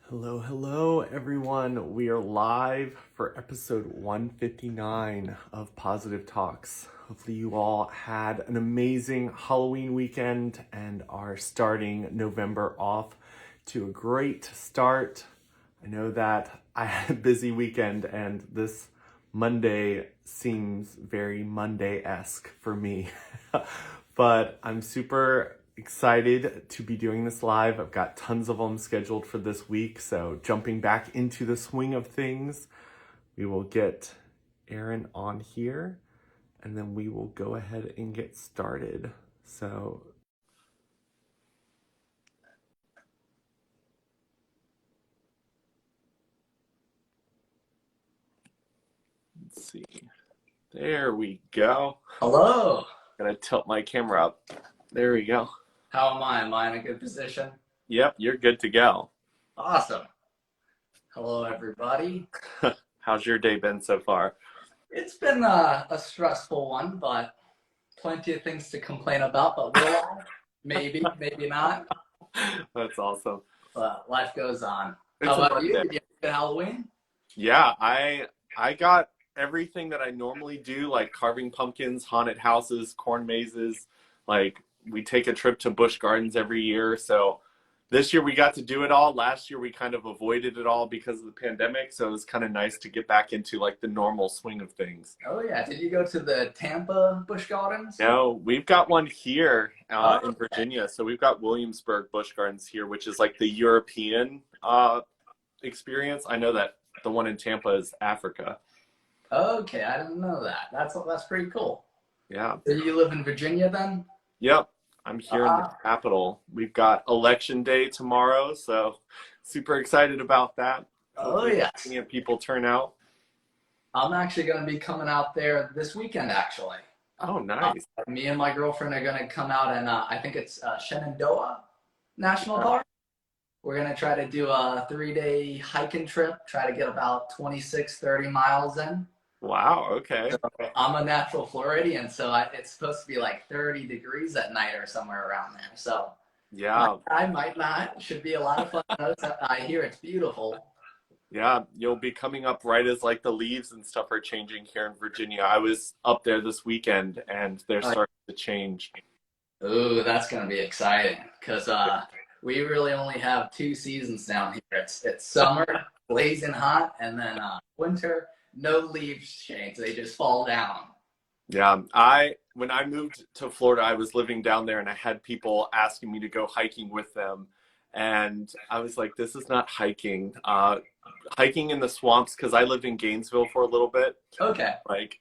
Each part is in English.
Hello, hello, everyone. We are live for episode 159 of Positive Talks. Hopefully, you all had an amazing Halloween weekend and are starting November off to a great start. I know that I had a busy weekend, and this Monday seems very Monday-esque for me. But I'm super excited to be doing this live. I've got tons of them scheduled for this week. So jumping back into the swing of things, we will get Aaron on here and then we will go ahead and get started. So let's see. There we go. Hello. Gotta tilt my camera up. There we go. How am I? Am I in a good position? Yep, you're good to go. Awesome. Hello, everybody. How's your day been so far? It's been a stressful one, but plenty of things to complain about, but we'll maybe not. That's awesome. But life goes on. It's How a about you? Monday. Did you have a good Halloween? Yeah, I got everything that I normally do, like carving pumpkins, haunted houses, corn mazes. Like we take a trip to Busch Gardens every year. So this year we got to do it all. Last year we kind of avoided it all because of the pandemic. So it was kind of nice to get back into like the normal swing of things. Oh, yeah. Did you go to the Tampa Busch Gardens? No, we've got one here Oh, in okay. Virginia. So we've got Williamsburg Busch Gardens here, which is like the European experience. I know that the one in Tampa is Africa. Okay, I didn't know that. That's pretty cool. Yeah. Do you live in Virginia then? Yep. I'm here in the capital. We've got election day tomorrow, so super excited about that. Oh, Hopefully yes. seeing people turn out. I'm actually going to be coming out there this weekend, actually. Oh, nice. Me and my girlfriend are going to come out and I think it's Shenandoah National Park. We're going to try to do a 3-day hiking trip, try to get about 26, 30 miles in. Wow, okay. So I'm a natural Floridian, so it's supposed to be like 30 degrees at night or somewhere around there. So Yeah. I might not. Should be a lot of fun. I hear it's beautiful. Yeah, you'll be coming up right as like the leaves and stuff are changing here in Virginia. I was up there this weekend and they're starting to change. Ooh, that's going to be exciting because we really only have 2 seasons down here. It's summer, blazing hot, and then winter, no leaves change. They just fall down. Yeah, when I moved to Florida, I was living down there and I had people asking me to go hiking with them. And I was like, this is not hiking. Hiking in the swamps, because I lived in Gainesville for a little bit. Okay. Like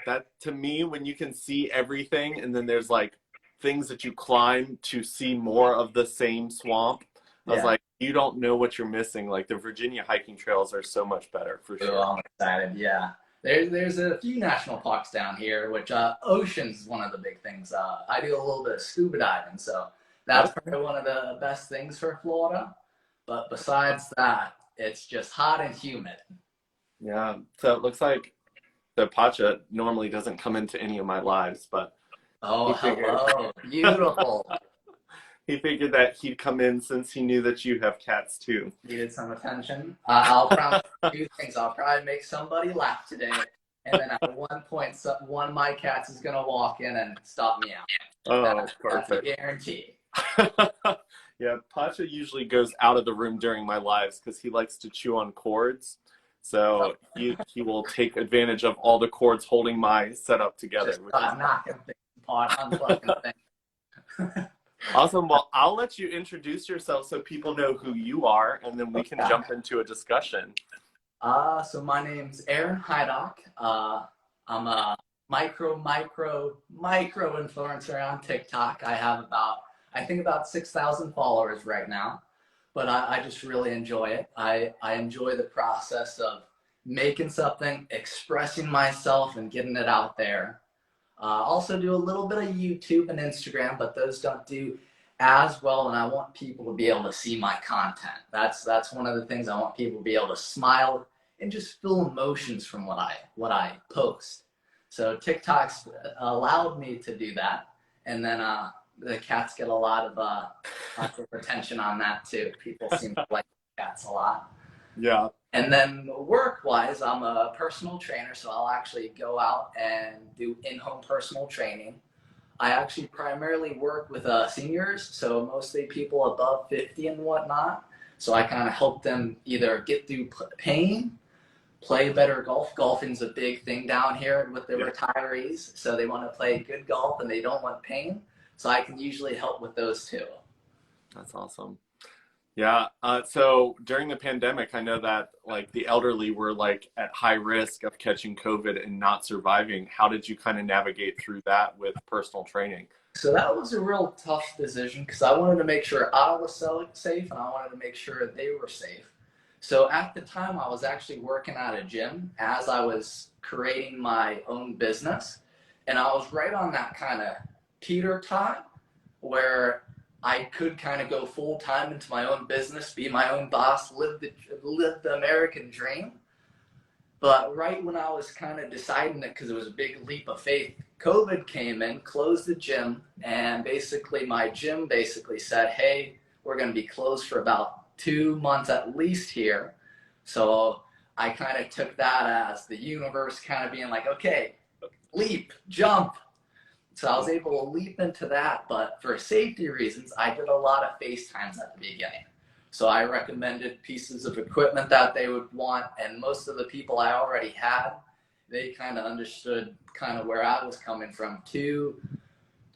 that to me, when you can see everything and then there's like things that you climb to see more of the same swamp, I was like, you don't know what you're missing. Like the Virginia hiking trails are so much better for sure. Oh, I'm excited. Yeah. There's a few national parks down here, which oceans is one of the big things. I do a little bit of scuba diving, so that's probably one of the best things for Florida. But besides that, it's just hot and humid. Yeah, so it looks like the Pacha normally doesn't come into any of my lives, but Oh, he figured hello. Beautiful. he figured that he'd come in since he knew that you have cats too. Needed some attention. I'll promise 2 things. I'll probably make somebody laugh today. And then at one point, one of my cats is going to walk in and stop me out. Oh, That's a perfect. guarantee. Yeah, Pacha usually goes out of the room during my lives because he likes to chew on cords. So he will take advantage of all the cords holding my setup together. Just knocking things apart, unplugging things. Awesome. Well, I'll let you introduce yourself so people know who you are, and then we can jump into a discussion. So my name's Aaron Hydock. I'm a micro influencer on TikTok. I have about 6,000 followers right now, but I just really enjoy it. I enjoy the process of making something, expressing myself, and getting it out there. Also do a little bit of YouTube and Instagram, but those don't do as well, and I want people to be able to see my content. That's one of the things. I want people to be able to smile and just feel emotions from what I post. So TikTok's allowed me to do that, and then the cats get lots of attention on that too. People seem to like cats a lot. Yeah. And then work-wise, I'm a personal trainer, so I'll actually go out and do in-home personal training. I actually primarily work with seniors, so mostly people above 50 and whatnot. So I kind of help them either get through pain, play better golf. Golfing's a big thing down here with the retirees, so they want to play good golf and they don't want pain. So I can usually help with those too. That's awesome. Yeah. So during the pandemic, I know that like the elderly were like at high risk of catching COVID and not surviving. How did you kind of navigate through that with personal training? So that was a real tough decision because I wanted to make sure I was safe and I wanted to make sure they were safe. So at the time, I was actually working at a gym as I was creating my own business. And I was right on that kind of teeter tot where I could kind of go full time into my own business, be my own boss, live the American dream. But right when I was kind of deciding it, because it was a big leap of faith, COVID came in, closed the gym, and basically my gym basically said, hey, we're going to be closed for about 2 months at least here. So I kind of took that as the universe kind of being like, okay, leap, jump. So I was able to leap into that, but for safety reasons, I did a lot of FaceTimes at the beginning. So I recommended pieces of equipment that they would want, and most of the people I already had, they kind of understood kind of where I was coming from too.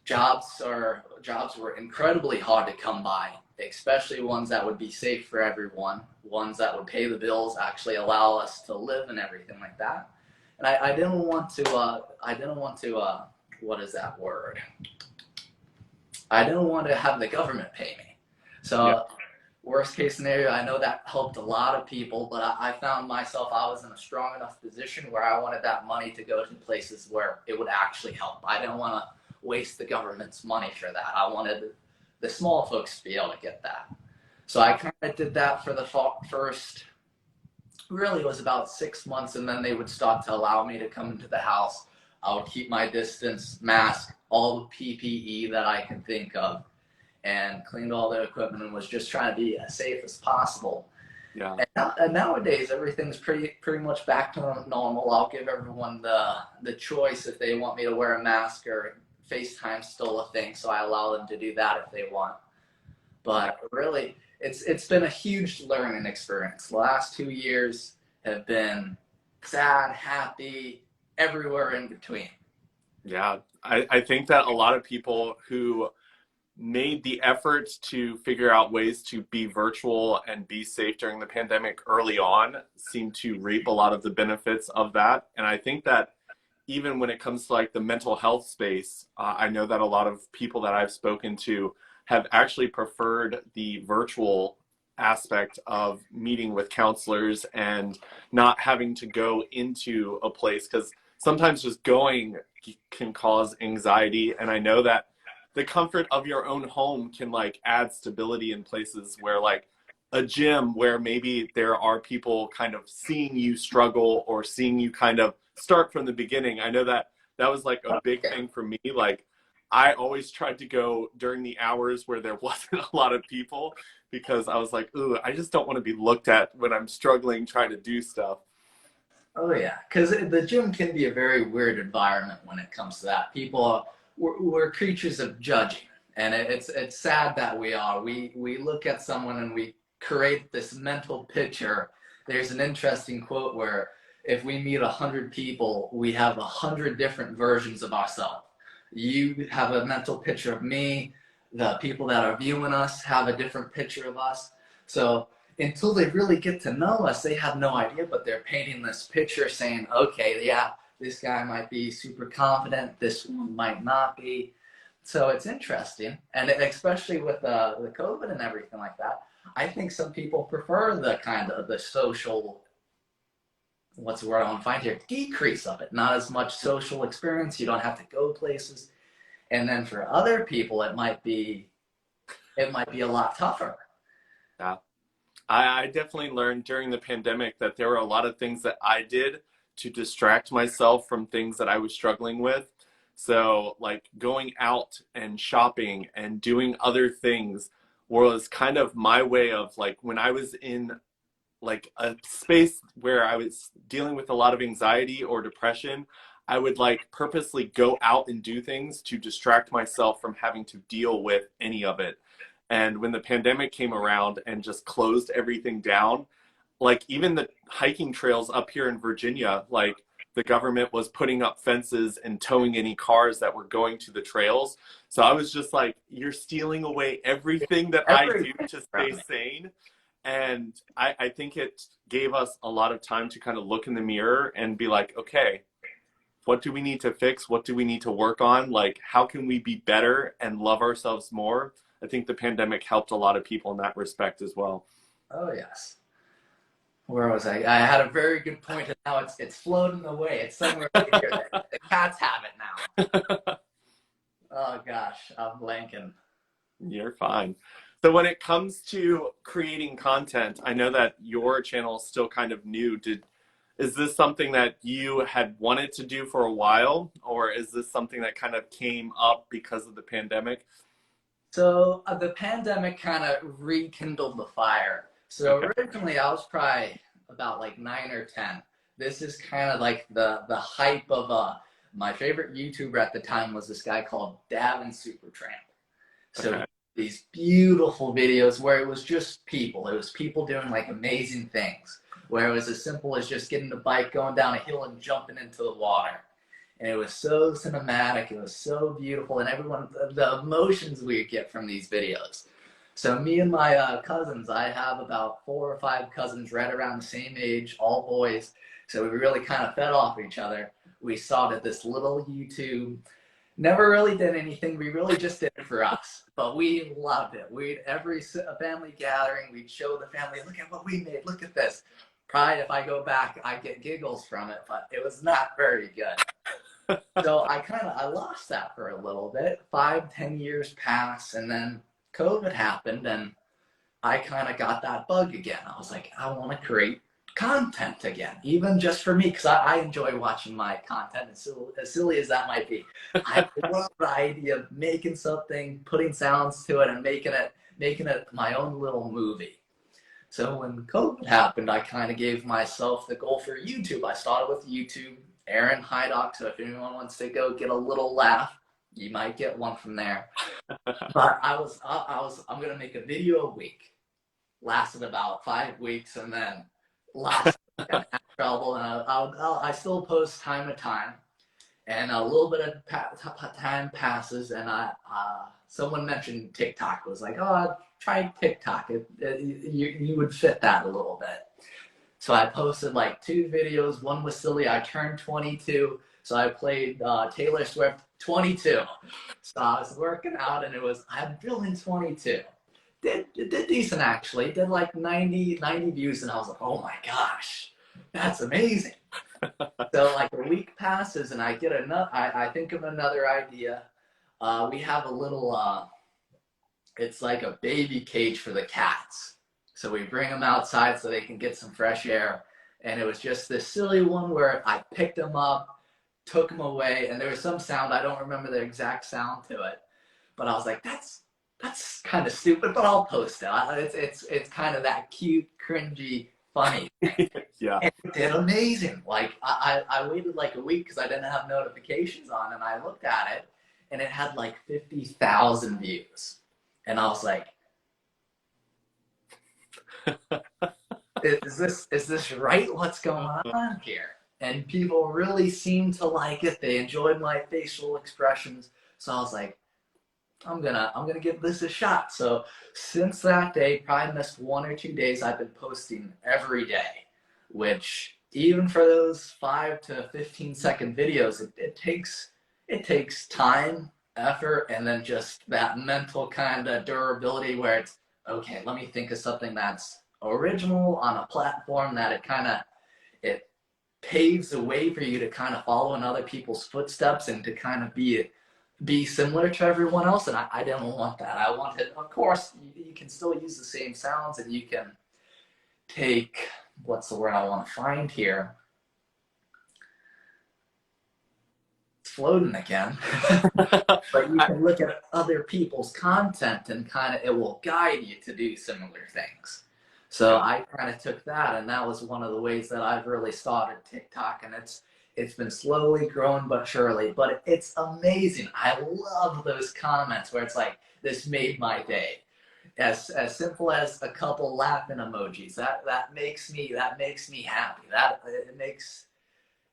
Jobs were incredibly hard to come by, especially ones that would be safe for everyone, ones that would pay the bills, actually allow us to live and everything like that. And I didn't want to, what is that word? I didn't want to have the government pay me. So yeah. Worst case scenario, I know that helped a lot of people, but I found myself, I was in a strong enough position where I wanted that money to go to places where it would actually help. I didn't want to waste the government's money for that. I wanted the small folks to be able to get that. So I kind of did that for the first, really it was about 6 months, and then they would start to allow me to come into the house. I would keep my distance, mask, all the PPE that I could think of, and cleaned all the equipment and was just trying to be as safe as possible. Yeah. And nowadays, everything's pretty much back to normal. I'll give everyone the choice if they want me to wear a mask, or FaceTime's still a thing, so I allow them to do that if they want. But really, it's been a huge learning experience. The last 2 years have been sad, happy, everywhere in between. Yeah, I think that a lot of people who made the efforts to figure out ways to be virtual and be safe during the pandemic early on seem to reap a lot of the benefits of that. And I think that even when it comes to like the mental health space, I know that a lot of people that I've spoken to have actually preferred the virtual aspect of meeting with counselors and not having to go into a place, because sometimes just going can cause anxiety. And I know that the comfort of your own home can like add stability in places where like a gym, where maybe there are people kind of seeing you struggle or seeing you kind of start from the beginning. I know that that was like a big thing for me. Like I always tried to go during the hours where there wasn't a lot of people, because I was like, ooh, I just don't want to be looked at when I'm struggling trying to do stuff. Oh yeah, because the gym can be a very weird environment when it comes to that. We're creatures of judging, and it's sad that we are. We look at someone and we create this mental picture. There's an interesting quote where if we meet 100 people, we have 100 different versions of ourselves. You have a mental picture of me. The people that are viewing us have a different picture of us. So until they really get to know us, they have no idea, but they're painting this picture saying, okay, yeah, this guy might be super confident, this one might not be. So it's interesting. And especially with the COVID and everything like that, I think some people prefer the kind of the social, what's the word I want to find here, decrease of it. Not as much social experience. You don't have to go places. And then for other people, it might be a lot tougher. Yeah. I definitely learned during the pandemic that there were a lot of things that I did to distract myself from things that I was struggling with. So like going out and shopping and doing other things was kind of my way of like when I was in like a space where I was dealing with a lot of anxiety or depression, I would like purposely go out and do things to distract myself from having to deal with any of it. And when the pandemic came around and just closed everything down, like even the hiking trails up here in Virginia, like the government was putting up fences and towing any cars that were going to the trails. So I was just like, you're stealing away everything that I do Everything to stay from me. sane. And I think it gave us a lot of time to kind of look in the mirror and be like, okay, what do we need to fix? What do we need to work on? Like, how can we be better and love ourselves more? I think the pandemic helped a lot of people in that respect as well. Oh yes. Where was I? I had a very good point, and now it's floating away. It's somewhere right here. The cats have it now. Oh gosh, I'm blanking. You're fine. So when it comes to creating content, I know that your channel is still kind of new. Is this something that you had wanted to do for a while, or is this something that kind of came up because of the pandemic? So the pandemic kind of rekindled the fire. So Okay. originally I was probably about like 9 or 10. This is kind of like the hype of my favorite YouTuber at the time was this guy called Davin Supertramp. So Okay. these beautiful videos where it was just people. It was people doing like amazing things. Where it was as simple as just getting the bike, going down a hill, and jumping into the water. And it was so cinematic. It was so beautiful, and everyone, the emotions we get from these videos. So me and my cousins, I have about 4 or 5 cousins right around the same age, all boys. So we really kind of fed off each other. We started this little YouTube. Never really did anything. We really just did it for us, but we loved it. We'd every family gathering, we'd show the family, look at what we made. Look at this. Probably if I go back, I get giggles from it, but it was not very good. So I lost that for a little bit. 5, 10 years passed, and then COVID happened, and I kind of got that bug again. I was like, I want to create content again, even just for me, because I enjoy watching my content, as silly as that might be. I love the idea of making something, putting sounds to it, and making it my own little movie. So when COVID happened, I kind of gave myself the goal for YouTube. I started with YouTube, Aaron Hydock. So if anyone wants to go get a little laugh, you might get one from there. But I'm gonna make a video a week. Lasted about 5 weeks, and then last week I had trouble, and I still post time to time. And a little bit of time passes, and someone mentioned TikTok. Was like, oh, try TikTok. You would fit that a little bit. So I posted like 2 videos. One was silly. I turned 22, so I played Taylor Swift 22. So I was working out, and I'm feeling 22. Did decent actually. Did like 90 views, and I was like, oh my gosh, that's amazing. So like a week passes, and I get another. I think of another idea. We have a little. It's like a baby cage for the cats. So we bring them outside so they can get some fresh air. And it was just this silly one where I picked them up, took them away, and there was some sound. I don't remember the exact sound to it, but I was like, that's kind of stupid, but I'll post it. It's kind of that cute, cringy, funny. Yeah. And it did amazing. Like I waited like a week because I didn't have notifications on, and I looked at it, and it had like 50,000 views, and I was like, is this right? What's going on here? And people really seemed to like it. They enjoyed my facial expressions, so I was like, I'm gonna give this a shot. So since that day, probably missed 1 or 2 days. I've been posting every day, which even for those 5 to 15 second videos, it takes time, effort, and then just that mental kind of durability where it's okay. Let me think of something that's original on a platform that it paves the way for you to kind of follow in other people's footsteps and to kind of be similar to everyone else, and I didn't want that. I wanted, of course, you can still use the same sounds, and you can take, what's the word I want to find here? floating again. But you can look at other people's content and kind of it will guide you to do similar things. So I kind of took that, and that was one of the ways that I've really started TikTok, and it's been slowly growing but surely. But it's amazing. I love those comments where it's like, "This made my day." As simple as a couple laughing emojis. That makes me happy.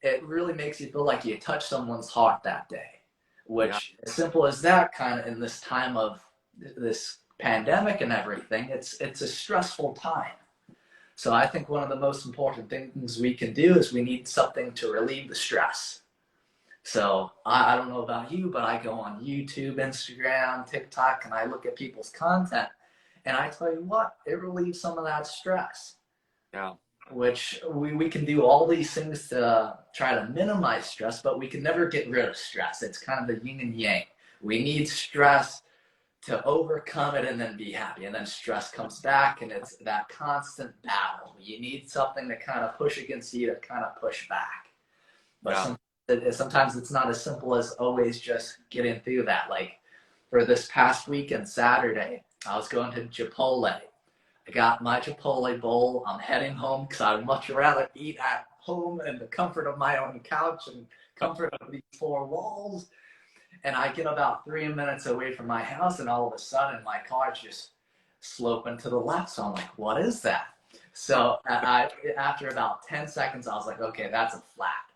It really makes you feel like you touched someone's heart that day. Which, as simple as that, kind of in this time of this pandemic and everything, it's a stressful time. So I think one of the most important things we can do is we need something to relieve the stress. So I don't know about you, but I go on YouTube, Instagram, TikTok, and I look at people's content, and I tell you what, it relieves some of that stress. Yeah. Which we can do all these things to try to minimize stress, but we can never get rid of stress. It's kind of the yin and yang. We need stress to overcome it and then be happy. And then stress comes back, and it's that constant battle. You need something to kind of push against you to kind of push back. But sometimes it's not as simple as always just getting through that. Like for this past weekend, Saturday, I was going to Chipotle. I got my Chipotle bowl. I'm heading home because I'd much rather eat at home in the comfort of my own couch and comfort of these four walls. And I get about 3 minutes away from my house, and all of a sudden my car's just sloping to the left. So I'm like, what is that? So after about 10 seconds, I was like, okay, that's a flat.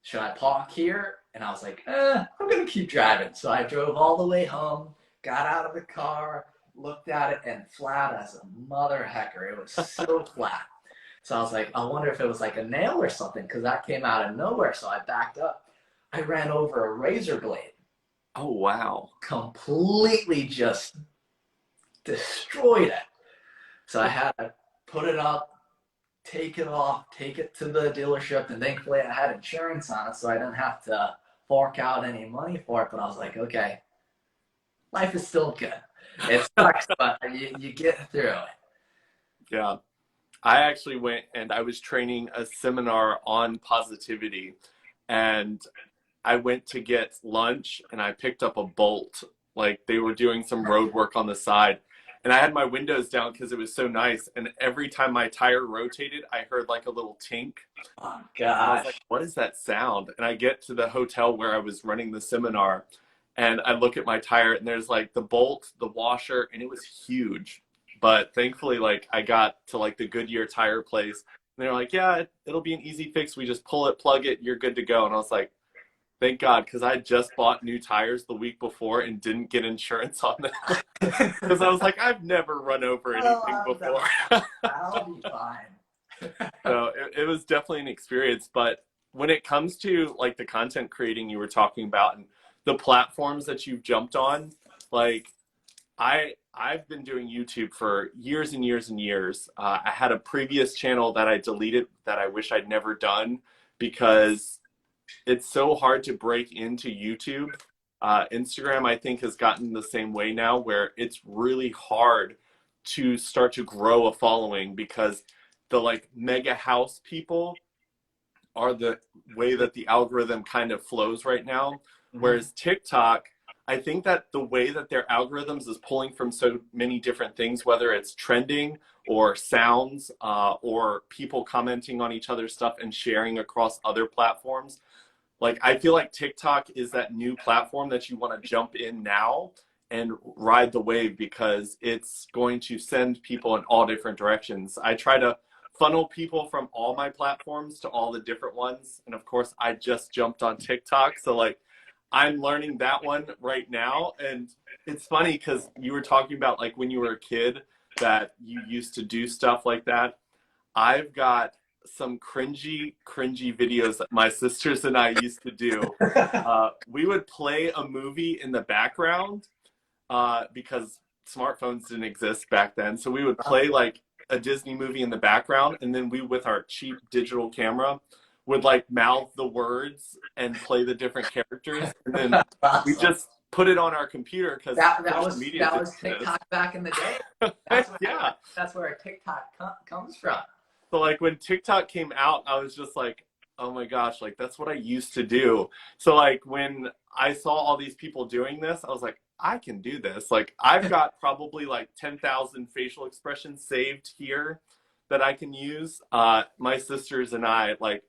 Should I park here? And I was like, I'm going to keep driving. So I drove all the way home, got out of the car, looked at it, and flat as a mother hecker. It was so flat. So I was like, I wonder if it was like a nail or something, because that came out of nowhere. So I backed up. I ran over a razor blade. Oh, wow. Completely just destroyed it. So I had to put it up, take it off, take it to the dealership, and thankfully I had insurance on it, so I didn't have to fork out any money for it. But I was like, okay, life is still good. It sucks, but you get through it. Yeah. I actually went and I was training a seminar on positivity, and I went to get lunch and I picked up a bolt. Like they were doing some road work on the side, and I had my windows down because it was so nice. And every time my tire rotated, I heard like a little tink. Oh, And I was gosh. like, what is that sound? And I get to the hotel where I was running the seminar, and I look at my tire, and there's like the bolt, the washer, and it was huge. But thankfully, like I got to like the Goodyear tire place, and they're like, yeah, it'll be an easy fix. We just pull it, plug it, you're good to go. And I was like, thank God, because I just bought new tires the week before and didn't get insurance on them. Because I was like, I've never run over anything before. I'll be fine. So it was definitely an experience. But when it comes to like the content creating you were talking about and the platforms that you've jumped on, like I've been doing YouTube for years and years and years. I had a previous channel that I deleted that I wish I'd never done because it's so hard to break into YouTube. Instagram, I think, has gotten the same way now, where it's really hard to start to grow a following because the like mega house people are the way that the algorithm kind of flows right now. Whereas TikTok, I think that the way that their algorithms is pulling from so many different things, whether it's trending or sounds or people commenting on each other's stuff and sharing across other platforms. Like, I feel like TikTok is that new platform that you want to jump in now and ride the wave because it's going to send people in all different directions. I try to funnel people from all my platforms to all the different ones. And of course, I just jumped on TikTok. So like, I'm learning that one right now. And it's funny because you were talking about like when you were a kid that you used to do stuff like that. I've got some cringy videos that my sisters and I used to do. We would play a movie in the background because smartphones didn't exist back then. So we would play like a Disney movie in the background, and then we, with our cheap digital camera, would like mouth the words and play the different characters, and then we just put it on our computer because that was TikTok back in the day. That's where TikTok comes from. So like when TikTok came out, I was just like, Oh my gosh, like that's what I used to do. So like when I saw all these people doing this, I was like, I can do this. Like I've got probably like 10,000 facial expressions saved here that I can use. My sisters and I, like,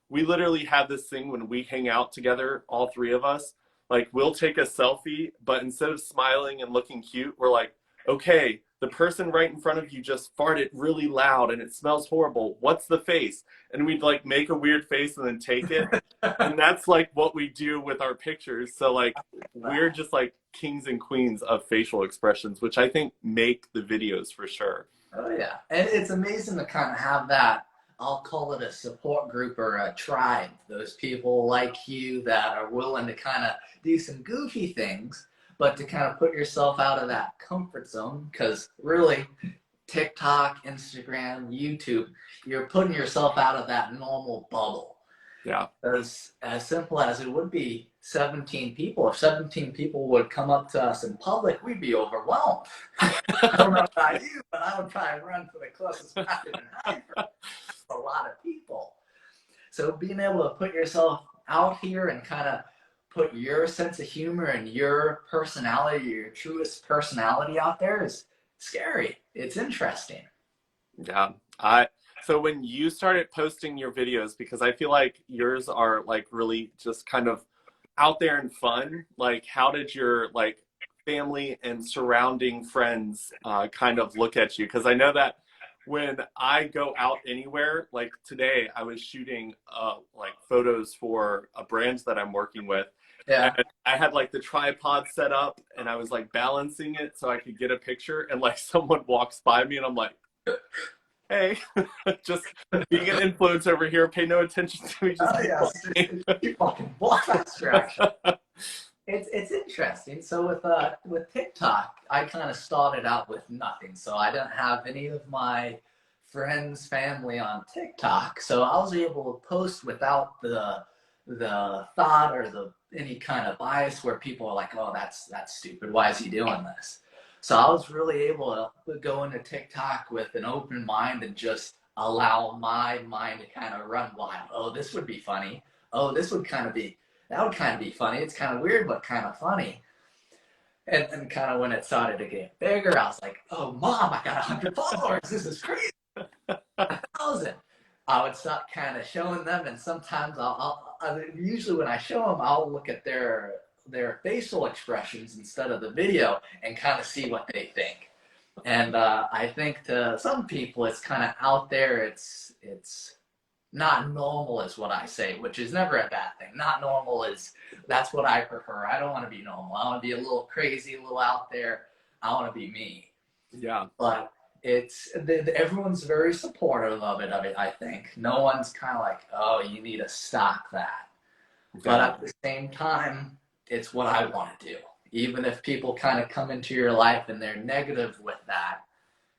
we literally have this thing when we hang out together, all three of us, like we'll take a selfie, but instead of smiling and looking cute, we're like, okay, the person right in front of you just farted really loud and it smells horrible. What's the face? And we'd like make a weird face and then take it. And that's like what we do with our pictures. So like we're just like kings and queens of facial expressions, which I think make the videos for sure. Oh yeah, and it's amazing to kind of have that. I'll call it a support group or a tribe. Those people like you that are willing to kind of do some goofy things, but to kind of put yourself out of that comfort zone. Because really, TikTok, Instagram, YouTube, you're putting yourself out of that normal bubble. Yeah. As simple as it would be 17 people, if 17 people would come up to us in public, we'd be overwhelmed. I don't know about you, but I would try and run for the closest bathroom and hide from a lot of people. So being able to put yourself out here and kind of put your sense of humor and your personality, your truest personality out there is scary. It's interesting. Yeah. So when you started posting your videos, because I feel like yours are like really just kind of out there and fun, like how did your like family and surrounding friends kind of look at you? Because I know that when I go out anywhere, like today I was shooting like photos for a brand that I'm working with. Yeah. And I had like the tripod set up and I was like balancing it so I could get a picture, and like someone walks by me and I'm like, hey, just being an influencer over here, pay no attention to me. Just keep walking. Walk faster, actually. It's interesting. So with TikTok, I kind of started out with nothing. So I didn't have any of my friends, family on TikTok. So I was able to post without the thought or the any kind of bias where people are like, oh, that's stupid. Why is he doing this? So I was really able to go into TikTok with an open mind and just allow my mind to kind of run wild. Oh, this would be funny. Oh, this would kind of be that would kind of be funny. It's kind of weird, but kind of funny. And then kind of when it started to get bigger, I was like, oh, mom, I got 100 followers. This is crazy. 1,000. I would start kind of showing them, and sometimes usually when I show them, I'll look at their facial expressions instead of the video and kind of see what they think. And I think to some people, it's kind of out there. It's not normal is what I say, which is never a bad thing. Not normal is that's what I prefer. I don't want to be normal. I want to be a little crazy, a little out there. I want to be me. Yeah. But everyone's very supportive of it. I think no one's kind of like, oh, you need to stop that. Yeah. But at the same time, it's what I want to do. Even if people kind of come into your life and they're negative with that,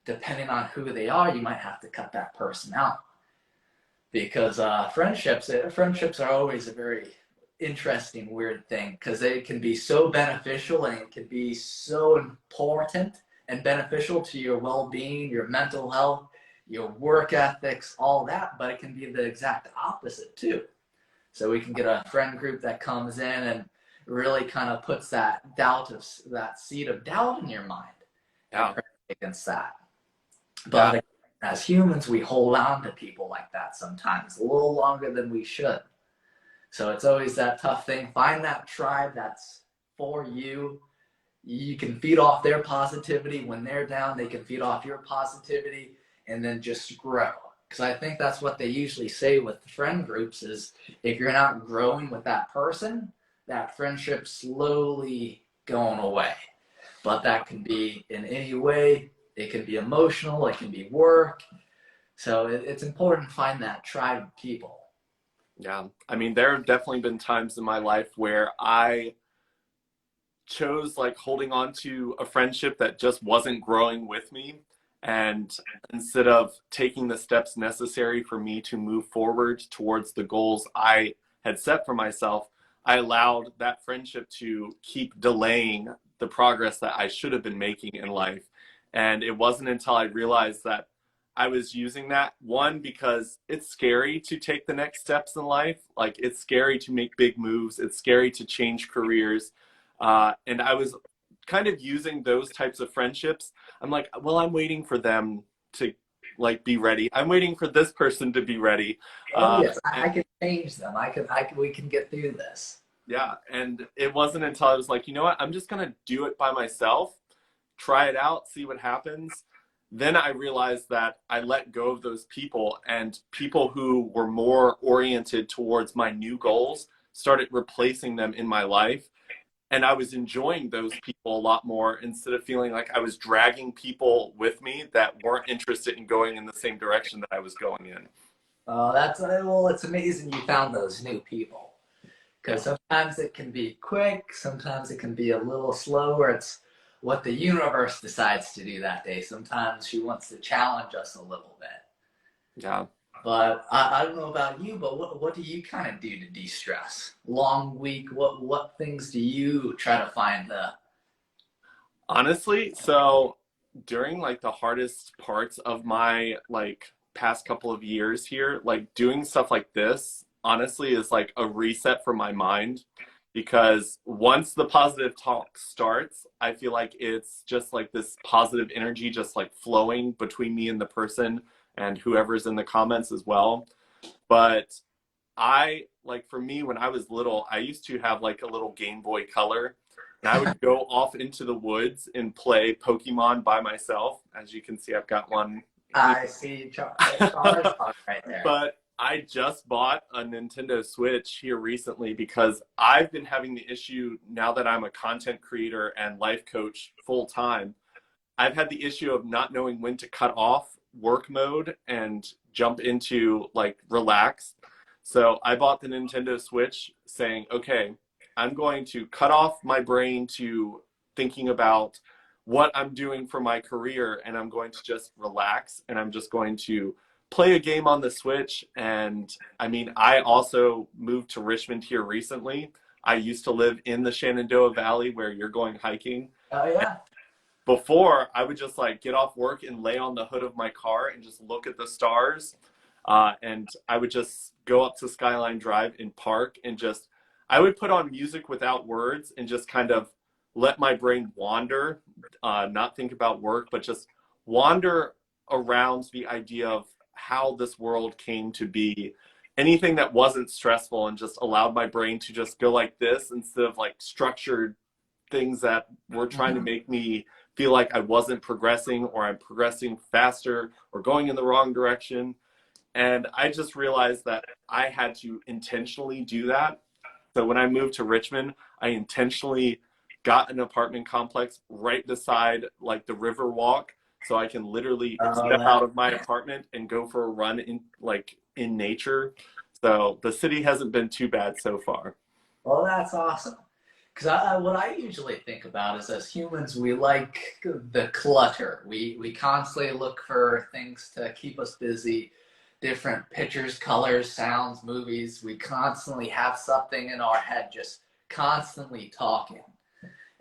depending on who they are, you might have to cut that person out. Because friendships are always a very interesting, weird thing because they can be so beneficial and it can be so important and beneficial to your well-being, your mental health, your work ethics, all that, but it can be the exact opposite too. So we can get a friend group that comes in and really kind of puts that seed of doubt in your mind. Yeah. Against that. But yeah. As humans, we hold on to people like that sometimes a little longer than we should. So it's always that tough thing. Find that tribe that's for you. You can feed off their positivity. When they're down, they can feed off your positivity and then just grow. Because I think that's what they usually say with friend groups is if you're not growing with that person, that friendship's slowly going away. But that can be in any way. It can be emotional, it can be work. So it's important to find that tribe of people. Yeah. I mean, there have definitely been times in my life where I chose like holding on to a friendship that just wasn't growing with me. And instead of taking the steps necessary for me to move forward towards the goals I had set for myself, I allowed that friendship to keep delaying the progress that I should have been making in life. And it wasn't until I realized that I was using that one because it's scary to take the next steps in life. Like it's scary to make big moves. It's scary to change careers. And I was kind of using those types of friendships. I'm like, well, I'm waiting for them to like be ready. I'm waiting for this person to be ready. Oh yes, I And can change them. We can get through this. yeah, and it wasn't until I was like, you know what, I'm just gonna do it by myself, try it out, see what happens. Then I realized that I let go of those people, and people who were more oriented towards my new goals started replacing them in my life. And I was enjoying those people a lot more instead of feeling like I was dragging people with me that weren't interested in going in the same direction that I was going in. That's well, it's amazing you found those new people. Yeah. Because sometimes it can be quick, sometimes it can be a little slower. It's what the universe decides to do that day. Sometimes she wants to challenge us a little bit. Yeah. But I don't know about you, but what do you kind of do to de-stress? Long week, what things do you try to find the Honestly, so during like the hardest parts of my like past couple of years here, like doing stuff like this, honestly, is like a reset for my mind because once the positive talk starts, I feel like it's just like this positive energy just like flowing between me and the person and whoever's in the comments as well. But I like for me when I was little, I used to have like a little Game Boy Color and I would go off into the woods and play Pokemon by myself. As you can see, I've got one here. I see Charizard right there. But I just bought a Nintendo Switch here recently because I've been having the issue now that I'm a content creator and life coach full time. I've had the issue of not knowing when to cut off work mode and jump into like relax. So I bought the Nintendo Switch saying, okay, I'm going to cut off my brain to thinking about what I'm doing for my career and I'm going to just relax and I'm just going to play a game on the Switch. And I mean, I also moved to Richmond here recently. I used to live in the Shenandoah Valley where you're going hiking. Oh yeah. Before, I would just like get off work and lay on the hood of my car and just look at the stars. And I would just go up to Skyline Drive and park and just, I would put on music without words and just kind of let my brain wander, not think about work, but just wander around the idea of how this world came to be. Anything that wasn't stressful and just allowed my brain to just go like this instead of like structured things that were trying to make me feel like I wasn't progressing or I'm progressing faster or going in the wrong direction. And I just realized that I had to intentionally do that. So when I moved to Richmond, I intentionally got an apartment complex right beside like the river walk so I can literally step out of my apartment and go for a run in like in nature. So the city hasn't been too bad so far. Well, that's awesome. Because what I usually think about is as humans, we like the clutter. We constantly look for things to keep us busy, different pictures, colors, sounds, movies. We constantly have something in our head just constantly talking.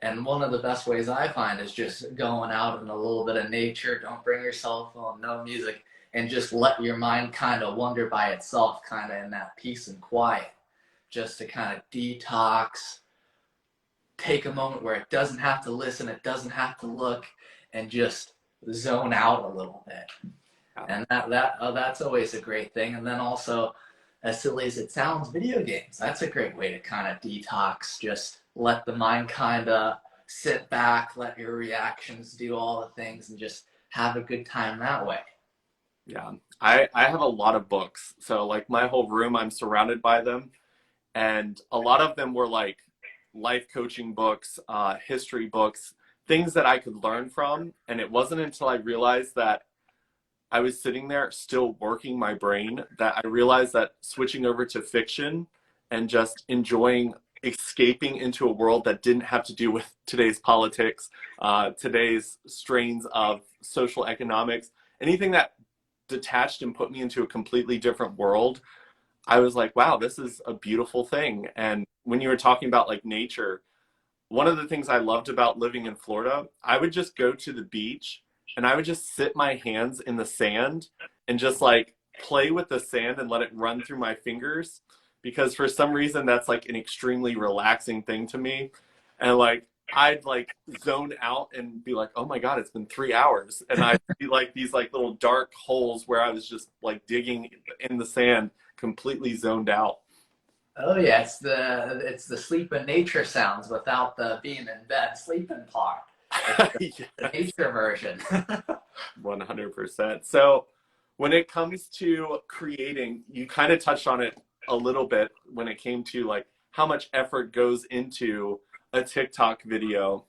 And one of the best ways I find is just going out in a little bit of nature. Don't bring your cell phone, no music, and just let your mind kind of wander by itself, kind of in that peace and quiet, just to kind of detox, take a moment where it doesn't have to listen, it doesn't have to look, and just zone out a little bit. And that's always a great thing. And then also, as silly as it sounds, video games. That's a great way to kind of detox. Just let the mind kind of sit back, let your reactions do all the things, and just have a good time that way. Yeah, I have a lot of books. So like my whole room, I'm surrounded by them. And a lot of them were like life coaching books, history books, things that I could learn from. And it wasn't until I realized that I was sitting there still working my brain that I realized that switching over to fiction and just enjoying escaping into a world that didn't have to do with today's politics, today's strains of social economics, anything that detached and put me into a completely different world. I was like, wow, this is a beautiful thing. And when you were talking about like nature, one of the things I loved about living in Florida, I would just go to the beach and I would just sit my hands in the sand and just like play with the sand and let it run through my fingers, because for some reason that's like an extremely relaxing thing to me. And like I'd like zone out and be like, oh my God, it's been 3 hours. And I'd be like these like little dark holes where I was just like digging in the sand, completely zoned out. Oh yeah, it's the sleep in nature sounds without the being in bed sleeping part. It's the Yes, nature version. 100%. So when it comes to creating, you kind of touched on it a little bit when it came to like how much effort goes into a TikTok video.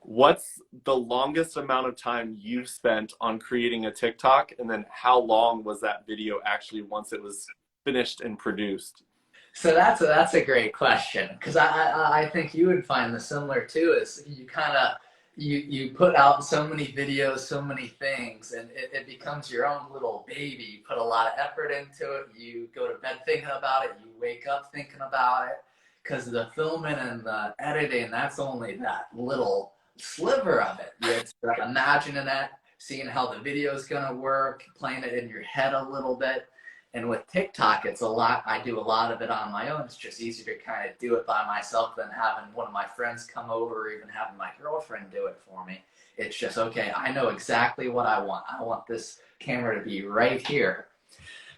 What's the longest amount of time you've spent on creating a TikTok? And then how long was that video actually once it was finished and produced? So that's a great question because I think you would find the similar too. Is you kind of you put out so many videos, so many things, and it becomes your own little baby. You put a lot of effort into it. You go to bed thinking about it. You wake up thinking about it because the filming and the editing, that's only that little sliver of it. It's imagining it, seeing how the video is going to work, playing it in your head a little bit. And with TikTok, it's a lot. I do a lot of it on my own. It's just easier to kind of do it by myself than having one of my friends come over or even having my girlfriend do it for me. It's just, okay, I know exactly what I want. I want this camera to be right here.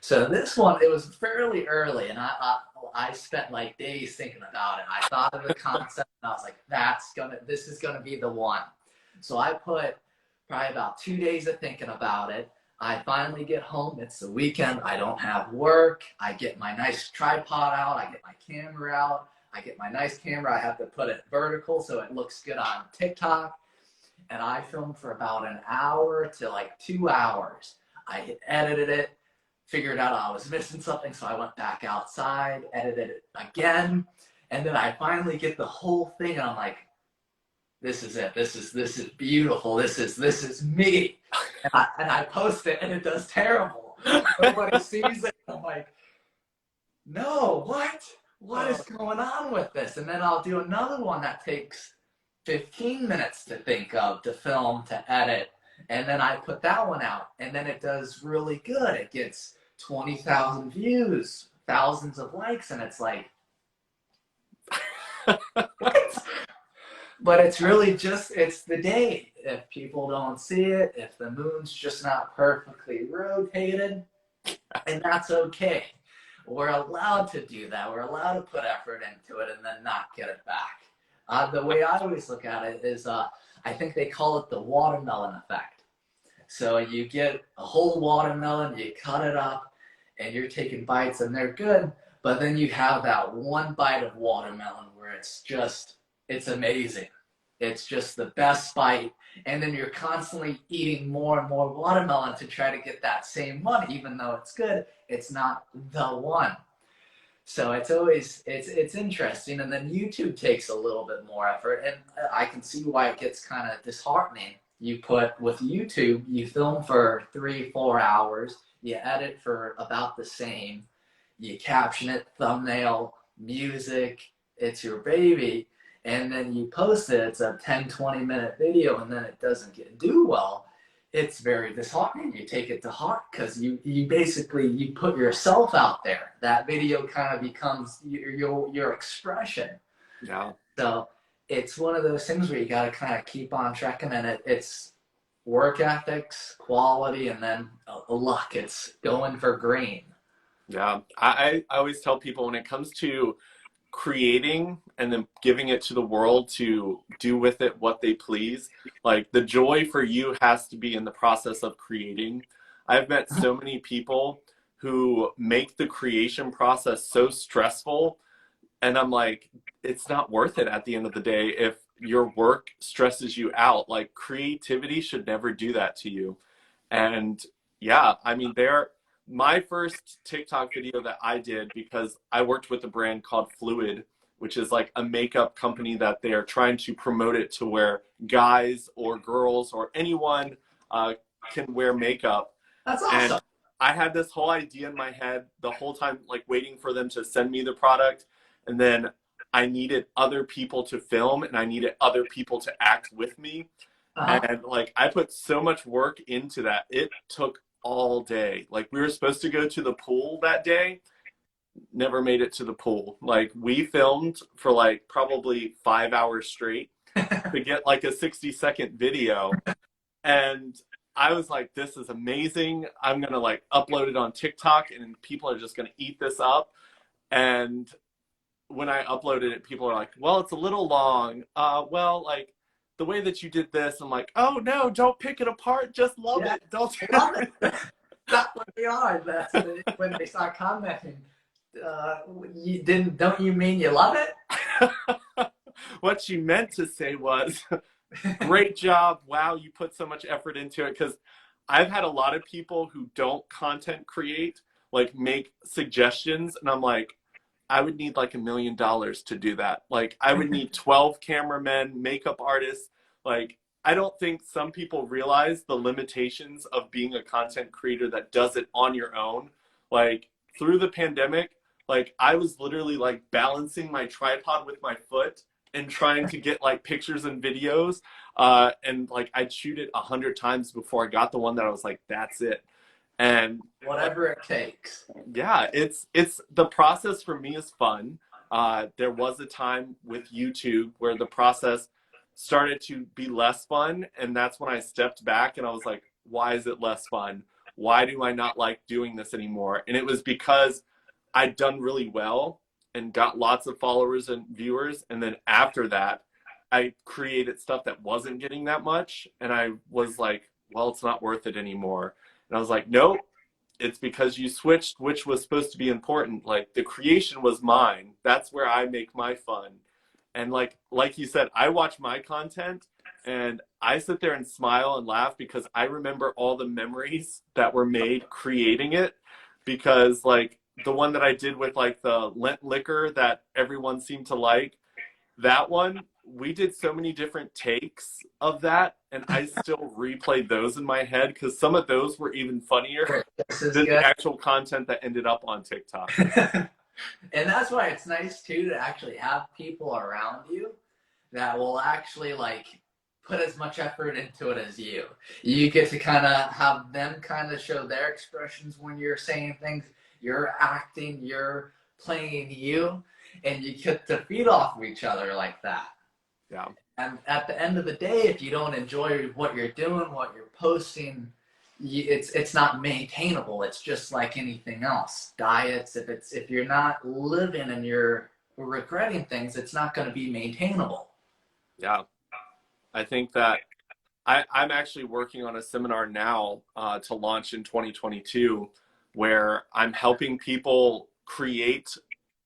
So this one, it was fairly early, and I spent like days thinking about it. I thought of the concept, and I was like, this is gonna be the one. So I put probably about 2 days of thinking about it. I finally get home. It's the weekend. I don't have work. I get my nice tripod out. I get my camera out. I get my nice camera. I have to put it vertical so it looks good on TikTok. And I filmed for about an hour to like 2 hours. I edited it, figured out I was missing something, so I went back outside, edited it again, and then I finally get the whole thing, and I'm like, this is it. This is beautiful. This is me. And I post it, and it does terrible. Nobody sees it. I'm like, no, what? What is going on with this? And then I'll do another one that takes 15 minutes to think of, to film, to edit. And then I put that one out, and then it does really good. It gets 20,000 views, thousands of likes, and it's like, what? But it's really just, it's the day. If people don't see it, if the moon's just not perfectly rotated, and that's okay. We're allowed to do that. We're allowed to put effort into it and then not get it back. The way I always look at it is, I think they call it the watermelon effect. So you get a whole watermelon, you cut it up, and you're taking bites, and they're good. But then you have that one bite of watermelon where it's amazing. It's just the best bite. And then you're constantly eating more and more watermelon to try to get that same one. Even though it's good, it's not the one. So it's interesting. And then YouTube takes a little bit more effort. And I can see why it gets kind of disheartening. You put, with YouTube, you film for 3-4 hours, you edit for about the same, you caption it, thumbnail, music, it's your baby, and then you post it. It's a 10-20 minute video, and then it doesn't do well. It's very disheartening. You take it to heart because you basically you put yourself out there. That video kind of becomes your expression. Yeah. So it's one of those things where you got to kind of keep on trekking, and it's work ethics, quality, and then luck. It's going for green. Yeah. I always tell people when it comes to creating and then giving it to the world to do with it what they please, like the joy for you has to be in the process of creating. I've met so many people who make the creation process so stressful, and I'm like, it's not worth it at the end of the day if your work stresses you out. Like creativity should never do that to you. And yeah, I mean, my first TikTok video that I did, because I worked with a brand called Fluid, which is like a makeup company that they are trying to promote it to where guys or girls or anyone can wear makeup. That's And awesome. I had this whole idea in my head the whole time, like waiting for them to send me the product. And then I needed other people to film and I needed other people to act with me. Uh-huh. And like I put so much work into that. It took all day. Like we were supposed to go to the pool that day, never made it to the pool. Like we filmed for like probably 5 hours straight to get like a 60-second video. And I was like, this is amazing. I'm gonna like upload it on TikTok and people are just gonna eat this up. And when I uploaded it, people are like, well, it's a little long. Well, like the way that you did this, I'm like, oh no, don't pick it apart. Just love Yeah, it. Don't. love it. That's what they are. That's when they start commenting. You didn't? Don't you mean you love it? What she meant to say was, great job. Wow, you put so much effort into it. Because I've had a lot of people who don't content create, like make suggestions. And I'm like, I would need like $1 million to do that. Like I would need 12 cameramen, makeup artists. Like I don't think some people realize the limitations of being a content creator that does it on your own. Like through the pandemic, like I was literally like balancing my tripod with my foot and trying to get like pictures and videos. And like I'd shoot it 100 times before I got the one that I was like, that's it. And like, Whatever it takes. yeah, it's the process for me is fun. There was a time with YouTube where the process started to be less fun, and that's when I stepped back and I was like, why is it less fun? Why do I not like doing this anymore? And it was because I'd done really well and got lots of followers and viewers, and then after that, I created stuff that wasn't getting that much, and I was like, well, it's not worth it anymore. And I was like, nope, it's because you switched which was supposed to be important. Like the creation was mine. That's where I make my fun. And like you said, I watch my content and I sit there and smile and laugh because I remember all the memories that were made creating it. Because like the one that I did with like the Lent liquor that everyone seemed to like, that one, we did so many different takes of that, and I still replay those in my head because some of those were even funnier This is than the good. actual content that ended up on TikTok. And that's why it's nice too to actually have people around you that will actually like put as much effort into it as you. You get to kind of have them kind of show their expressions when you're saying things. You're acting, you're playing you, and you get to feed off of each other like that. Yeah. And at the end of the day, if you don't enjoy what you're doing, what you're posting, it's not maintainable. It's just like anything else. Diets, if you're not living and you're regretting things, it's not going to be maintainable. Yeah. I think that I'm actually working on a seminar now to launch in 2022 where I'm helping people create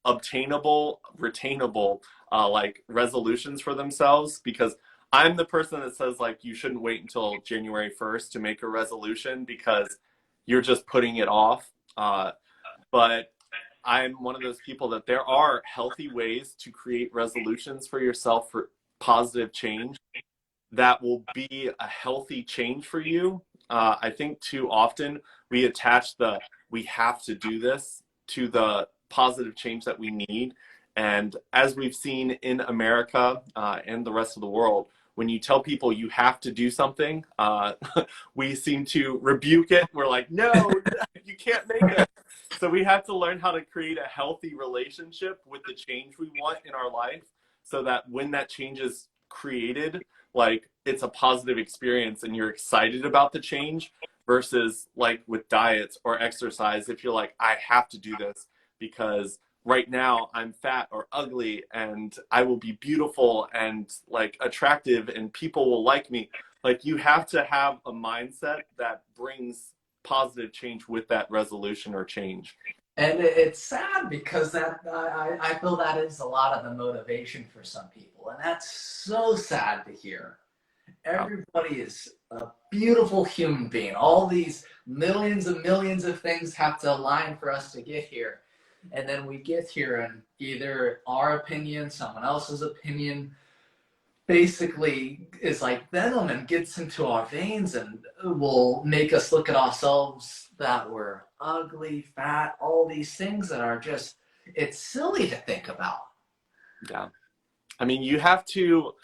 obtainable, retainable like resolutions for themselves because I'm the person that says like you shouldn't wait until January 1st to make a resolution because you're just putting it off. But I'm one of those people that there are healthy ways to create resolutions for yourself for positive change that will be a healthy change for you. I think too often we attach the we have to do this to the positive change that we need. And as we've seen in America and the rest of the world, when you tell people you have to do something, we seem to rebuke it. We're like, no, you can't make it. So we have to learn how to create a healthy relationship with the change we want in our life so that when that change is created, like it's a positive experience and you're excited about the change versus like with diets or exercise, if you're like, I have to do this because right now I'm fat or ugly and I will be beautiful and like attractive and people will like me. Like you have to have a mindset that brings positive change with that resolution or change. And it's sad because I feel that is a lot of the motivation for some people, and that's so sad to hear. Yeah. Everybody is a beautiful human being. All these millions and millions of things have to align for us to get here. And then we get here, and either our opinion, someone else's opinion, basically is like venom and gets into our veins and will make us look at ourselves that we're ugly, fat, all these things that are just, it's silly to think about. Yeah. I mean, you have to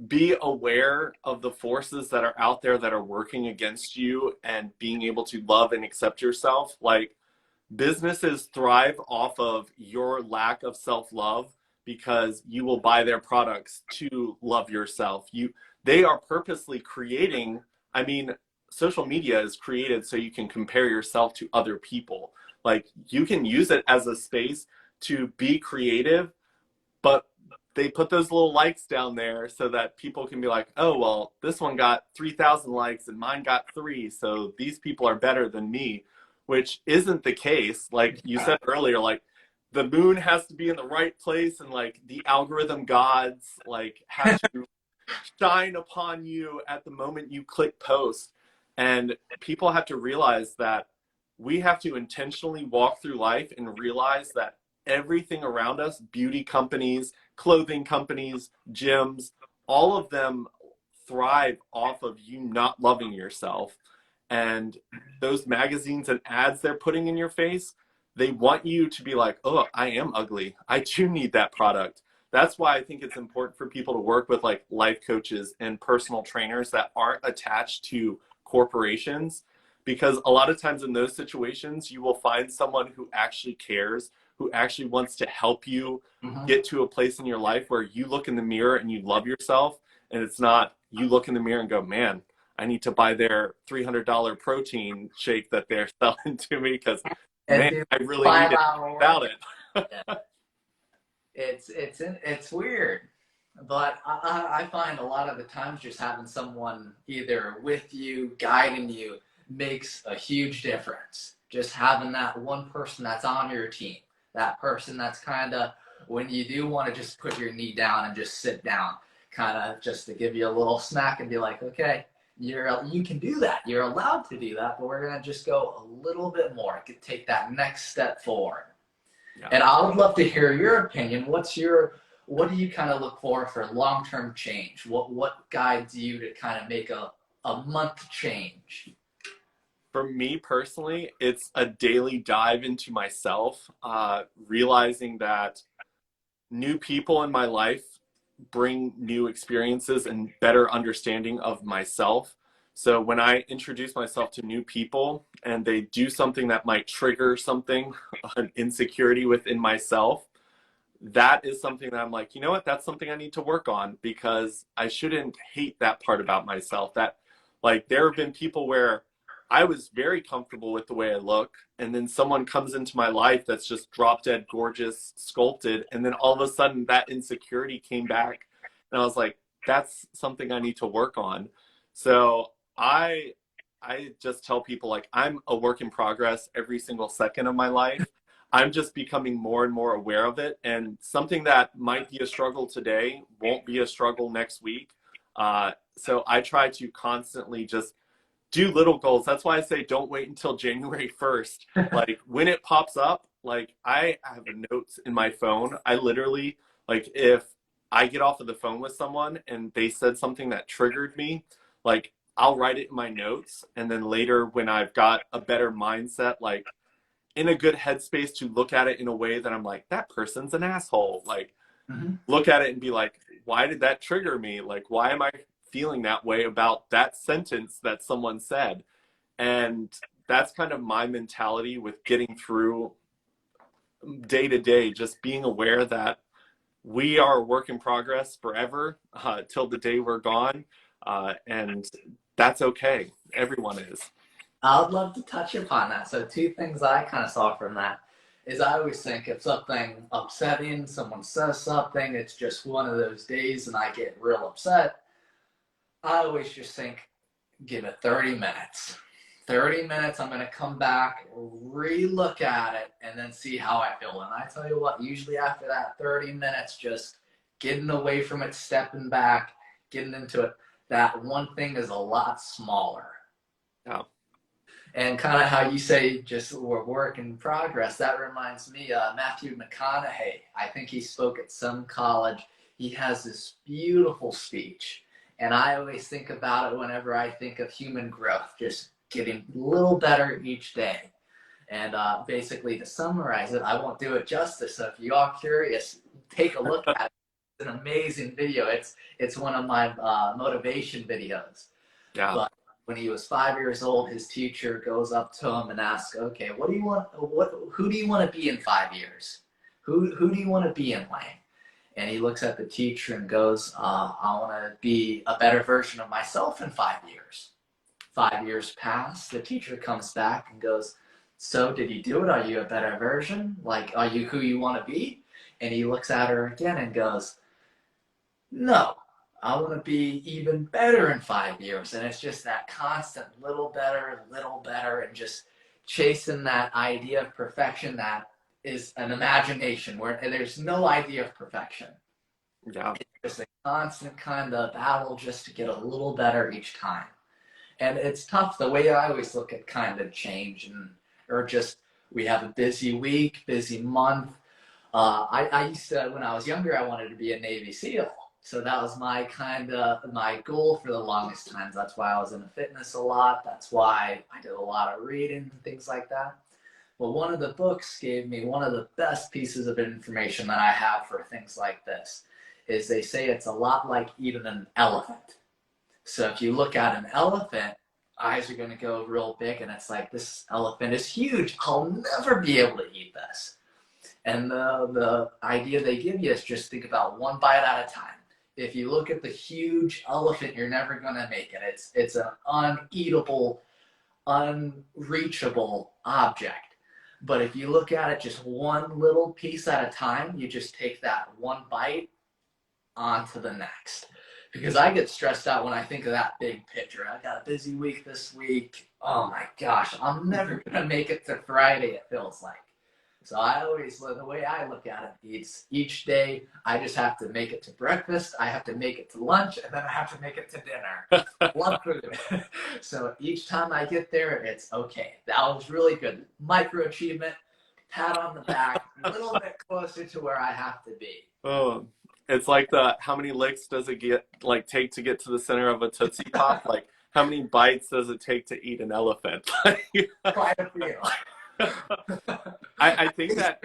be aware of the forces that are out there that are working against you and being able to love and accept yourself. Like, businesses thrive off of your lack of self-love because you will buy their products to love yourself. They are purposely creating, I mean, social media is created so you can compare yourself to other people. Like, you can use it as a space to be creative, but they put those little likes down there so that people can be like, oh, well, this one got 3,000 likes and mine got 3, so these people are better than me, which isn't the case. Like you said earlier, like, the moon has to be in the right place, and like the algorithm gods like have to shine upon you at the moment you click post. And people have to realize that we have to intentionally walk through life and realize that everything around us, beauty companies, clothing companies, gyms, all of them thrive off of you not loving yourself. And those magazines and ads they're putting in your face, they want you to be like, oh, I am ugly. I do need that product. That's why I think it's important for people to work with like life coaches and personal trainers that aren't attached to corporations, because a lot of times in those situations you will find someone who actually cares, who actually wants to help you get to a place in your life where you look in the mirror and you love yourself, and it's not you look in the mirror and go, man, I need to buy their $300 protein shake that they're selling to me because, man, I really need it without it. Yeah. It's weird, but I find a lot of the times just having someone either with you, guiding you, makes a huge difference. Just having that one person that's on your team, that person that's kind of, when you do want to just put your knee down and just sit down, kind of just to give you a little smack and be like, okay, you can do that. You're allowed to do that, but we're going to just go a little bit more. Take that next step forward. Yeah. And I would love to hear your opinion. What do you kind of look for long-term change? What guides you to kind of make a month change? For me personally, it's a daily dive into myself, realizing that new people in my life bring new experiences and better understanding of myself. So when I introduce myself to new people and they do something that might trigger something, an insecurity within myself, that is something that I'm like, you know what, that's something I need to work on, because I shouldn't hate that part about myself. That, like, there have been people where I was very comfortable with the way I look, and then someone comes into my life that's just drop dead gorgeous, sculpted, and then all of a sudden that insecurity came back, and I was like, that's something I need to work on. So I just tell people, like, I'm a work in progress every single second of my life. I'm just becoming more and more aware of it, and something that might be a struggle today won't be a struggle next week. So I try to constantly just do little goals. That's why I say don't wait until January 1st. Like, when it pops up, like, I have notes in my phone. I literally, like, if I get off of the phone with someone and they said something that triggered me, like, I'll write it in my notes. And then later, when I've got a better mindset, like in a good headspace to look at it in a way that I'm like, that person's an asshole. Like, look at it and be like, why did that trigger me? Like, why am I feeling that way about that sentence that someone said? And that's kind of my mentality with getting through day to day, just being aware that we are a work in progress forever, till the day we're gone. And that's okay. Everyone is. I would love to touch upon that. So 2 things I kind of saw from that is I always think if something upsetting, someone says something, it's just one of those days and I get real upset, I always just think, give it 30 minutes. 30 minutes, I'm going to come back, re-look at it, and then see how I feel. And I tell you what, usually after that 30 minutes, just getting away from it, stepping back, getting into it, that one thing is a lot smaller. Yeah. And kind of how you say just we're work in progress, that reminds me, Matthew McConaughey, I think he spoke at some college. He has this beautiful speech. And I always think about it whenever I think of human growth, just getting a little better each day. And basically, to summarize it, I won't do it justice. So if you are curious, take a look at it. an amazing video. It's one of my motivation videos. Yeah. But when he was 5 years old, his teacher goes up to him and asks, "Okay, what do you want? Who do you want to be in 5 years? Who do you want to be in life?" And he looks at the teacher and goes, "I want to be a better version of myself in 5 years." 5 years pass. The teacher comes back and goes, "So did you do it? Are you a better version? Like, are you who you want to be?" And he looks at her again and goes, "No, I want to be even better in 5 years." And it's just that constant little better, and just chasing that idea of perfection that is an imagination where there's no idea of perfection. Yeah. It's just a constant kind of battle just to get a little better each time. And it's tough. The way I always look at kind of change or just we have a busy week, busy month. I used to, when I was younger, I wanted to be a Navy SEAL. So that was my goal for the longest time. That's why I was into fitness a lot. That's why I did a lot of reading and things like that. Well, one of the books gave me one of the best pieces of information that I have for things like this. Is they say it's a lot like eating an elephant. So if you look at an elephant, eyes are going to go real big, and it's like, this elephant is huge. I'll never be able to eat this. And the idea they give you is just think about one bite at a time. If you look at the huge elephant, you're never going to make it. It's an uneatable, unreachable object. But if you look at it just one little piece at a time, you just take that one bite onto the next. Because I get stressed out when I think of that big picture. I got a busy week this week. Oh my gosh, I'm never going to make it to Friday, it feels like. So the way I look at it is each day I just have to make it to breakfast, I have to make it to lunch, and then I have to make it to dinner. Love food. So each time I get there, it's okay. That was really good. Micro achievement, pat on the back, a little bit closer to where I have to be. Oh, it's like how many licks does it take to get to the center of a Tootsie Pop? Like, how many bites does it take to eat an elephant? Quite a few. I think that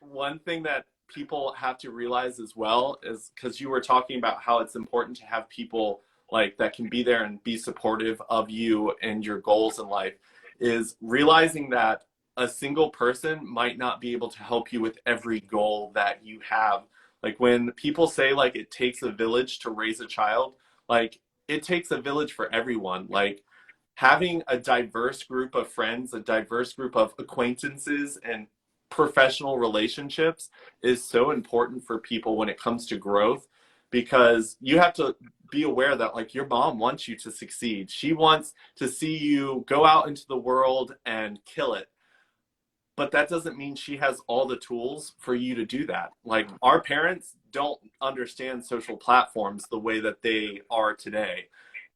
one thing that people have to realize as well is, because you were talking about how it's important to have people like that can be there and be supportive of you and your goals in life, is realizing that a single person might not be able to help you with every goal that you have. Like, when people say like it takes a village to raise a child, like it takes a village for everyone. Like, having a diverse group of friends, a diverse group of acquaintances and professional relationships is so important for people when it comes to growth, because you have to be aware that like your mom wants you to succeed. She wants to see you go out into the world and kill it. But that doesn't mean she has all the tools for you to do that. Like, our parents don't understand social platforms the way that they are today.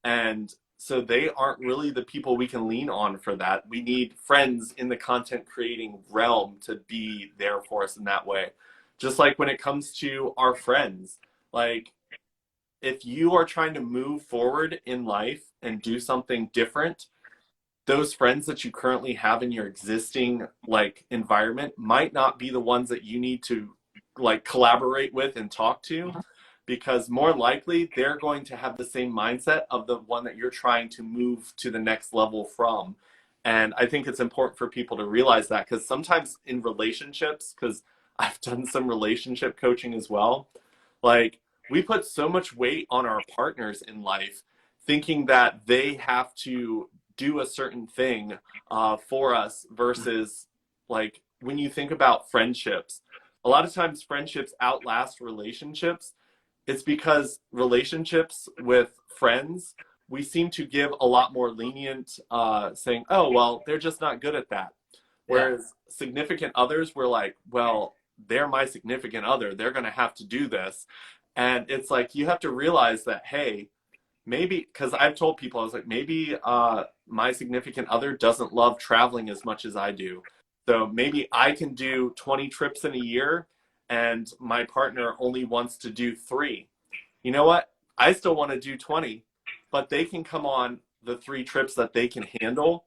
And so they aren't really the people we can lean on for that. We need friends in the content creating realm to be there for us in that way. Just like when it comes to our friends, like if you are trying to move forward in life and do something different, those friends that you currently have in your existing like environment might not be the ones that you need to like collaborate with and talk to, because more likely they're going to have the same mindset of the one that you're trying to move to the next level from. And I think it's important for people to realize that, because sometimes in relationships, because I've done some relationship coaching as well, like we put so much weight on our partners in life, thinking that they have to do a certain thing for us, versus like when you think about friendships, a lot of times friendships outlast relationships. It's because relationships with friends, we seem to give a lot more lenient, saying, oh, well, they're just not good at that. Whereas significant others, we're like, well, they're my significant other. They're going to have to do this. And it's like, you have to realize that, hey, maybe, because I've told people, I was like, maybe my significant other doesn't love traveling as much as I do. So maybe I can do 20 trips in a year and my partner only wants to do 3. You know what? I still want to do 20, but they can come on the 3 trips that they can handle.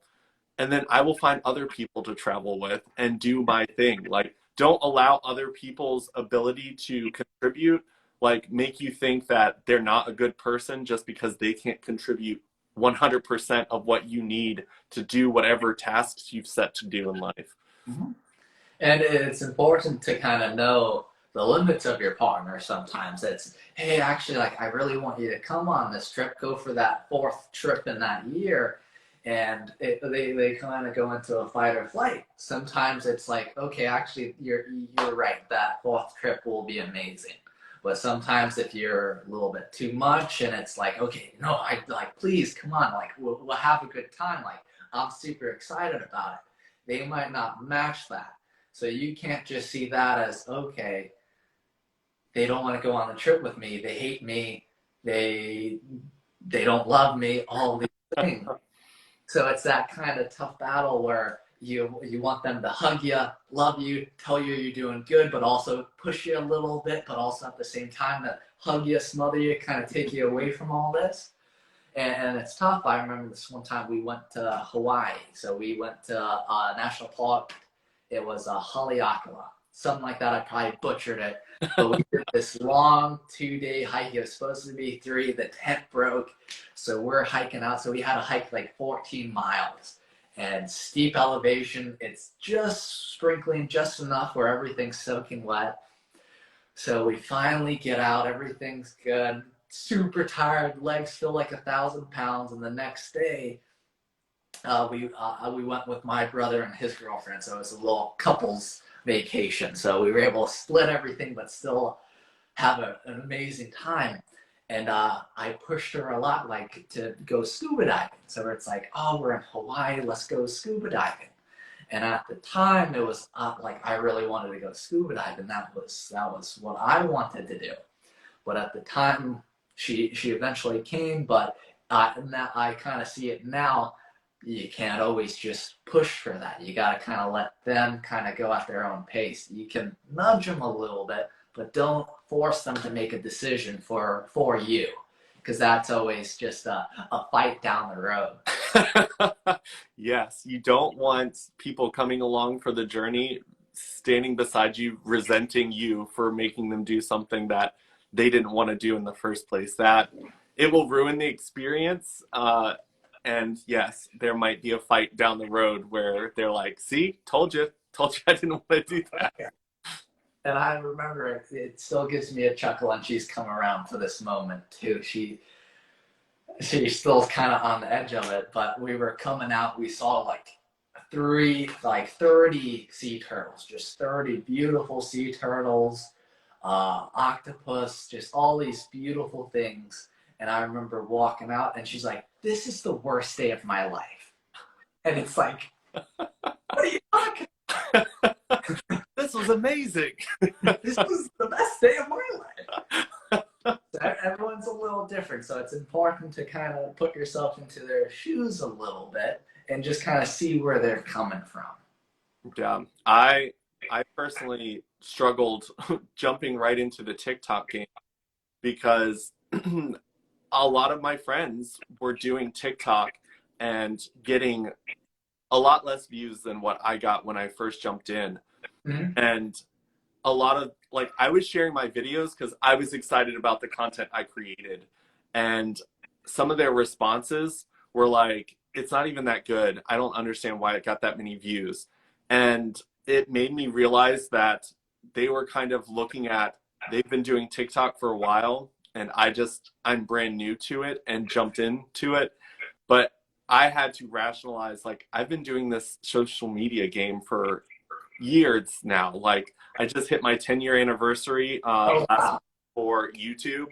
And then I will find other people to travel with and do my thing. Like, don't allow other people's ability to contribute like make you think that they're not a good person just because they can't contribute 100% of what you need to do whatever tasks you've set to do in life. Mhm. And it's important to kind of know the limits of your partner sometimes. It's, hey, actually, like, I really want you to come on this trip, go for that fourth trip in that year. And they kind of go into a fight or flight. Sometimes it's like, okay, actually, you're right. That fourth trip will be amazing. But sometimes if you're a little bit too much and it's like, okay, no, I like, please come on, like we'll have a good time. Like I'm super excited about it. They might not match that. So you can't just see that as, okay, they don't want to go on the trip with me. They hate me. They they don't love me. All these things. So it's that kind of tough battle where you want them to hug you, love you, tell you you're doing good, but also push you a little bit, but also at the same time to hug you, smother you, kind of take you away from all this. And it's tough. I remember this one time we went to Hawaii. So we went to a national park. It was Haleakala, something like that. I probably butchered it. But we did this long 2-day hike. It was supposed to be 3. The tent broke. So we're hiking out. So we had to hike like 14 miles and steep elevation. It's just sprinkling just enough where everything's soaking wet. So we finally get out. Everything's good. Super tired. Legs feel like 1,000 pounds. And the next day, we went with my brother and his girlfriend. So it was a little couples vacation. So we were able to split everything, but still have an amazing time. And I pushed her a lot, like to go scuba diving. So it's like, oh, we're in Hawaii, let's go scuba diving. And at the time, it was like I really wanted to go scuba diving. That was what I wanted to do. But at the time, she eventually came. But now I kind of see it now. You can't always just push for that. You got to kind of let them kind of go at their own pace. You can nudge them a little bit, but don't force them to make a decision for you, because that's always just a fight down the road. Yes, you don't want people coming along for the journey, standing beside you, resenting you for making them do something that they didn't want to do in the first place. That it will ruin the experience. And yes, there might be a fight down the road where they're like, see, told you I didn't want to do that. And I remember it still gives me a chuckle, and she's come around for this moment too. She's still kind of on the edge of it, but we were coming out, we saw like 30 sea turtles, just 30 beautiful sea turtles, octopus, just all these beautiful things. And I remember walking out, and she's like, this is the worst day of my life. And it's like, what are you talking about? This was amazing. This was the best day of my life. So everyone's a little different, so it's important to kind of put yourself into their shoes a little bit and just kind of see where they're coming from. Yeah, I personally struggled jumping right into the TikTok game because a lot of my friends were doing TikTok and getting a lot less views than what I got when I first jumped in. Mm-hmm. And a lot of, like, I was sharing my videos because I was excited about the content I created. And some of their responses were like, it's not even that good. I don't understand why it got that many views. And it made me realize that they were kind of looking at, they've been doing TikTok for a while, and I'm brand new to it and jumped into it. But I had to rationalize, like, I've been doing this social media game for years now. Like, I just hit my 10-year anniversary for YouTube.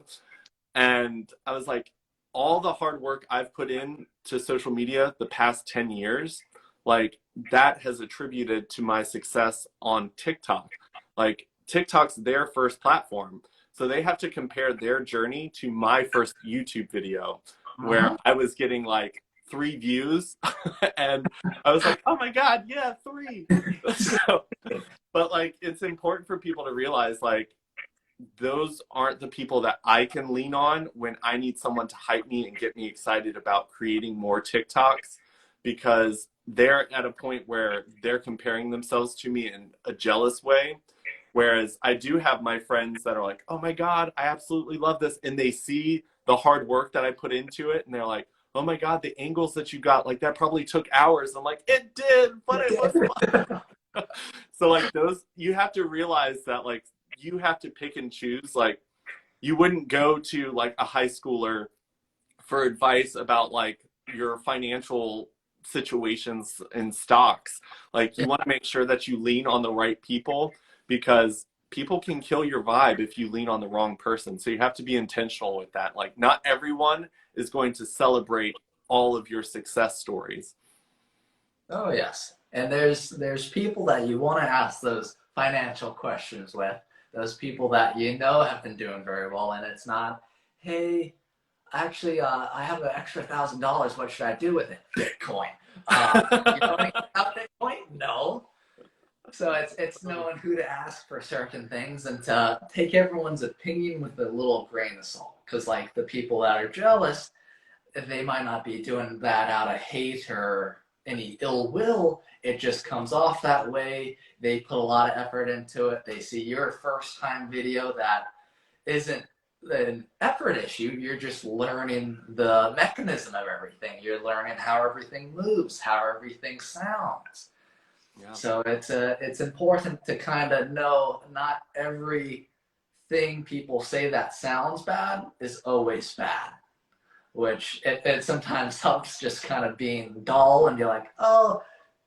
And I was like, all the hard work I've put in to social media the past 10 years, like, that has attributed to my success on TikTok. Like, TikTok's their first platform. So they have to compare their journey to my first YouTube video, where I was getting like 3 views and I was like, oh my God, yeah, 3. So, but like, it's important for people to realize, like, those aren't the people that I can lean on when I need someone to hype me and get me excited about creating more TikToks, because they're at a point where they're comparing themselves to me in a jealous way. Whereas I do have my friends that are like, oh my God, I absolutely love this. And they see the hard work that I put into it. And they're like, oh my God, the angles that you got, like that probably took hours. I'm like, it did, but it was fun. So like those, you have to realize that like you have to pick and choose. Like you wouldn't go to like a high schooler for advice about like your financial situations and stocks. Like you want to make sure that you lean on the right people because people can kill your vibe if you lean on the wrong person. So you have to be intentional with that. Like not everyone is going to celebrate all of your success stories. Oh yes. And there's people that you want to ask those financial questions with, those people that you know have been doing very well, and it's not, hey, actually, I have an extra $1,000. What should I do with it? Bitcoin. You know anything about Bitcoin? No. So it's knowing who to ask for certain things and to take everyone's opinion with a little grain of salt. Because like the people that are jealous, they might not be doing that out of hate or any ill will. It just comes off that way. They put a lot of effort into it. They see your first time video that isn't an effort issue. You're just learning the mechanism of everything. You're learning how everything moves, how everything sounds. Yeah. So it's important to kind of know not everything people say that sounds bad is always bad, which it sometimes helps just kind of being dull and you're like, oh,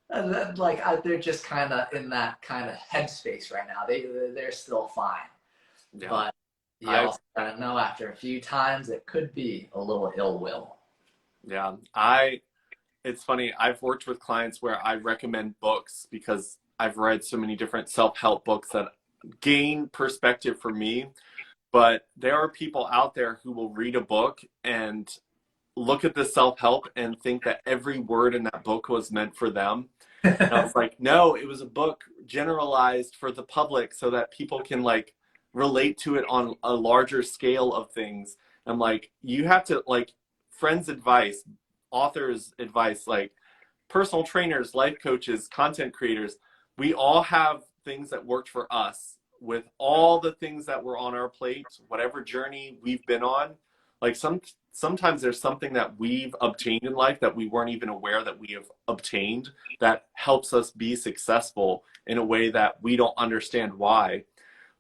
they're just kind of in that kind of headspace right now. They're still fine, Yeah. but you also gotta know after a few times it could be a little ill will. Yeah. It's funny. I've worked with clients where I recommend books because I've read so many different self-help books that gain perspective for me. But there are people out there who will read a book and look at the self-help and think that every word in that book was meant for them. And I was like, no, it was a book generalized for the public so that people can like relate to it on a larger scale of things. I'm like, you have to like friends' advice, authors' advice, like personal trainers, life coaches, content creators. We all have things that worked for us with all the things that were on our plate, whatever journey we've been on. Like sometimes there's something that we've obtained in life that we weren't even aware that we have obtained that helps us be successful in a way that we don't understand why.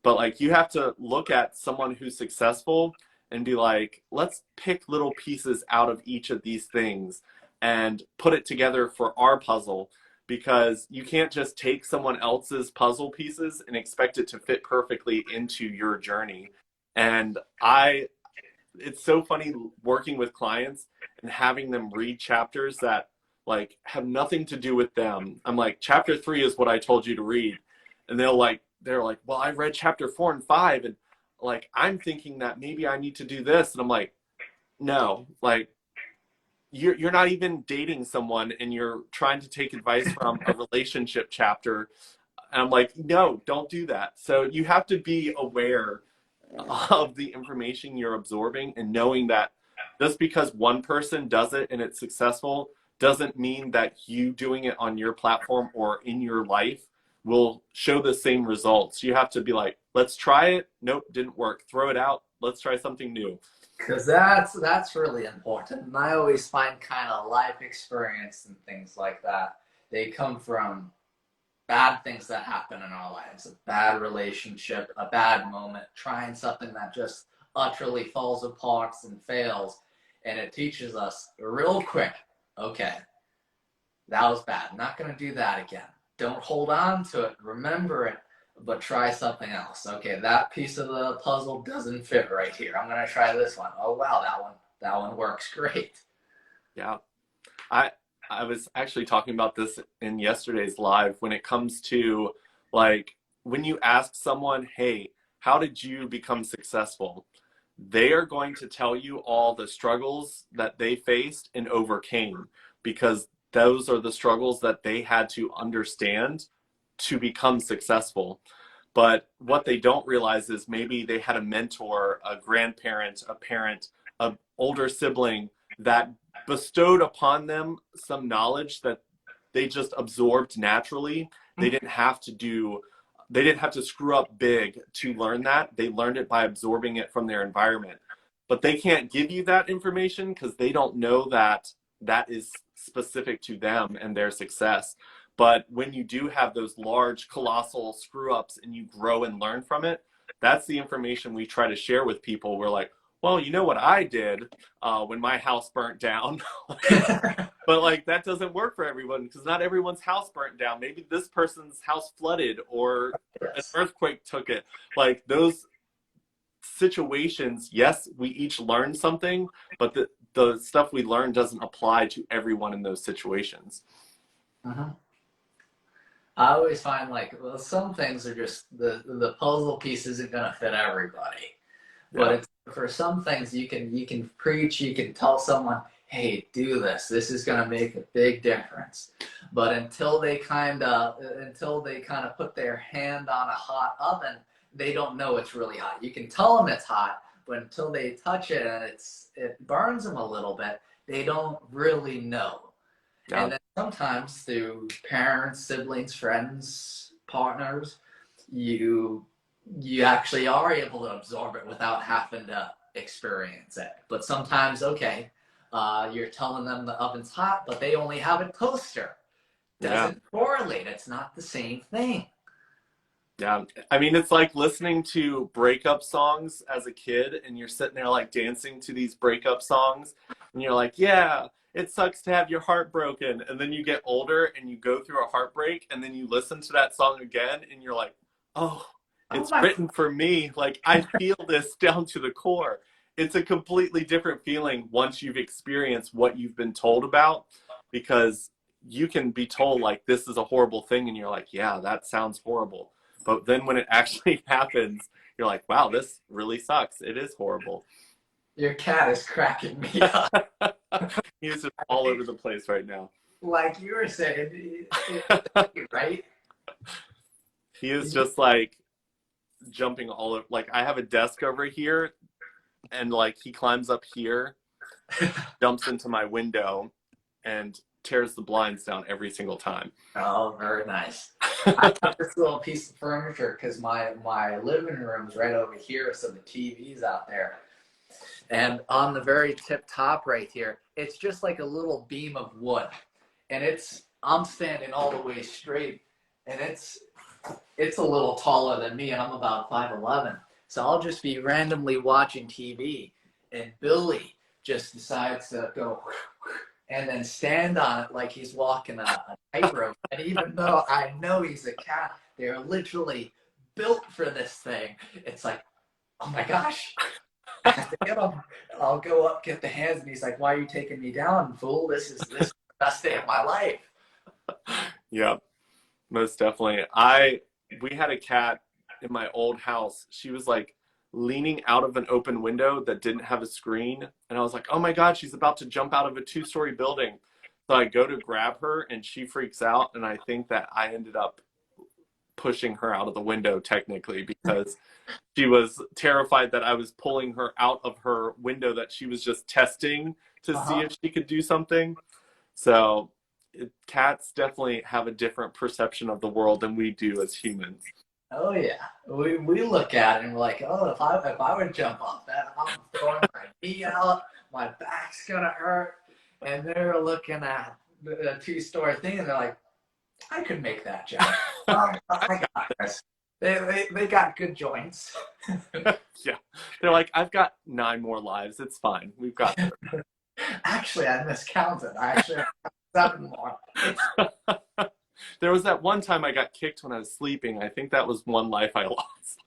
But like you have to look at someone who's successful and be like, let's pick little pieces out of each of these things and put it together for our puzzle, because you can't just take someone else's puzzle pieces and expect it to fit perfectly into your journey. And it's so funny working with clients and having them read chapters that like have nothing to do with them. I'm like, chapter 3 is what I told you to read. And they're like, well, I read chapter 4 and 5 and like I'm thinking that maybe I need to do this. And I'm like, no, like you're not even dating someone and you're trying to take advice from a relationship chapter. And I'm like, no, don't do that. So you have to be aware of the information you're absorbing and knowing that just because one person does it and it's successful doesn't mean that you doing it on your platform or in your life will show the same results. You have to be like, let's try it. Nope, didn't work. Throw it out. Let's try something new. Because that's really important. And I always find kind of life experience and things like that. They come from bad things that happen in our lives, a bad relationship, a bad moment, trying something that just utterly falls apart and fails. And it teaches us real quick, okay, that was bad. Not going to do that again. Don't hold on to it. Remember it, but try something else. Okay, that piece of the puzzle doesn't fit right here. I'm going to try this one. Oh, wow, that one works great. Yeah. I I was actually talking about this in yesterday's live when it comes to like when you ask someone, "Hey, how did you become successful?" They are going to tell you all the struggles that they faced and overcame because those are the struggles that they had to understand to become successful. But what they don't realize is maybe they had a mentor, a grandparent, a parent, an older sibling that bestowed upon them some knowledge that they just absorbed naturally. They didn't have to do they didn't have to screw up big to learn that. They learned it by absorbing it from their environment. But they can't give you that information because they don't know that that is specific to them and their success. But when you do have those large, colossal screw ups and you grow and learn from it, that's the information we try to share with people. We're like, well, you know what I did when my house burnt down? But like that doesn't work for everyone because not everyone's house burnt down. Maybe this person's house flooded or an earthquake took it. Like those situations, yes, we each learn something, but the stuff we learn doesn't apply to everyone in those situations. Uh-huh. I always find like, well, some things are just the puzzle piece isn't gonna fit everybody. But Yeah. it's, for some things you can preach, you can tell someone, hey, do this. This is gonna make a big difference. But until they kind of put their hand on a hot oven, they don't know it's really hot. You can tell them it's hot, but until they touch it and it burns them a little bit, they don't really know. Yeah. And then sometimes through parents, siblings, friends, partners, you you actually are able to absorb it without having to experience it. But sometimes, okay, you're telling them the oven's hot, but they only have a toaster. Yeah. Doesn't correlate. It's not the same thing. Yeah. I mean, it's like listening to breakup songs as a kid, and you're sitting there like dancing to these breakup songs, and you're like, yeah, it sucks to have your heart broken. And then you get older and you go through a heartbreak, and then you listen to that song again, and you're like, oh, Oh it's my! written for me. Like, I feel this down to the core. It's a completely different feeling once you've experienced what you've been told about, because you can be told, like, this is a horrible thing, and you're like, yeah, that sounds horrible. But then when it actually happens, you're like, wow, this really sucks. It is horrible. Your cat is cracking me up. He's just all over the place right now. Like you were saying, right? He is just like jumping all over. Like, I have a desk over here, and like he climbs up here, jumps into my window, and tears the blinds down every single time. Oh, very nice. I got this little piece of furniture because my living room's right over here, so the TV's out there. And on the very tip top right here, it's just like a little beam of wood. And I'm standing all the way straight, and it's a little taller than me, and I'm about 5'11". So I'll just be randomly watching TV, and Billy just decides to go and then stand on it like he's walking a tightrope. And even though I know he's a cat, they're literally built for this thing. It's like, oh my gosh. I have to get him. I'll go up, get the hands, and he's like, why are you taking me down, fool? This is the best day of my life. Yeah, most definitely. We had a cat in my old house. She was like leaning out of an open window that didn't have a screen. And I was like, oh my God, she's about to jump out of a 2-story building. So I go to grab her and she freaks out. And I think that I ended up pushing her out of the window technically because she was terrified that I was pulling her out of her window that she was just testing to see if she could do something. So cats definitely have a different perception of the world than we do as humans. Oh yeah, we look at it and we're like, oh, if I would jump off that, I'm throwing my knee out, my back's gonna hurt, and they're looking at the 2-story thing and they're like, I could make that jump. I got this. They got good joints. Yeah, they're like, I've got 9 more lives. It's fine. We've got this. Actually, I miscounted. I actually have 7 more. There was that one time I got kicked when I was sleeping. I think that was one life I lost.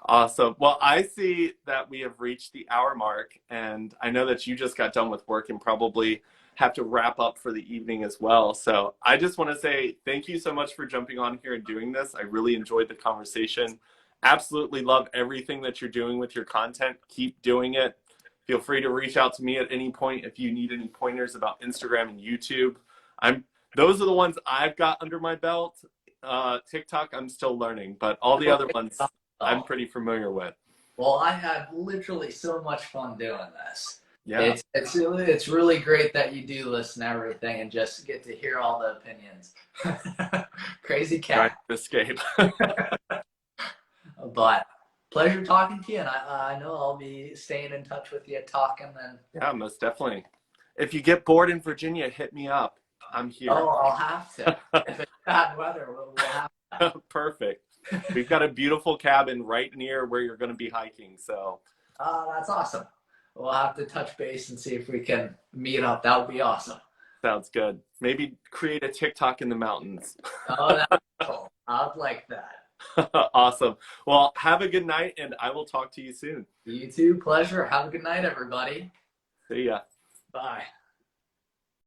Awesome. Well, I see that we have reached the hour mark, and I know that you just got done with work and probably have to wrap up for the evening as well. So I just want to say thank you so much for jumping on here and doing this. I really enjoyed the conversation. Absolutely love everything that you're doing with your content. Keep doing it. Feel free to reach out to me at any point if you need any pointers about Instagram and YouTube. Those are the ones I've got under my belt. TikTok, I'm still learning, but all the other ones I'm pretty familiar with. Well, I had literally so much fun doing this. Yeah. It's really great that you do listen to everything and just get to hear all the opinions. Crazy Trying cat. to escape. But pleasure talking to you, and I know I'll be staying in touch with you, talking. And Yeah, most definitely. If you get bored in Virginia, hit me up. I'm here. oh, I'll have to. If it's bad weather, we'll have Perfect. We've got a beautiful cabin right near where you're going to be hiking. So that's awesome. We'll have to touch base and see if we can meet up. That would be awesome. sounds good. Maybe create a TikTok in the mountains. Oh, that's cool. I'd like that. Awesome. Well, have a good night and I will talk to you soon. You too. Pleasure. Have a good night, everybody. See ya. Bye.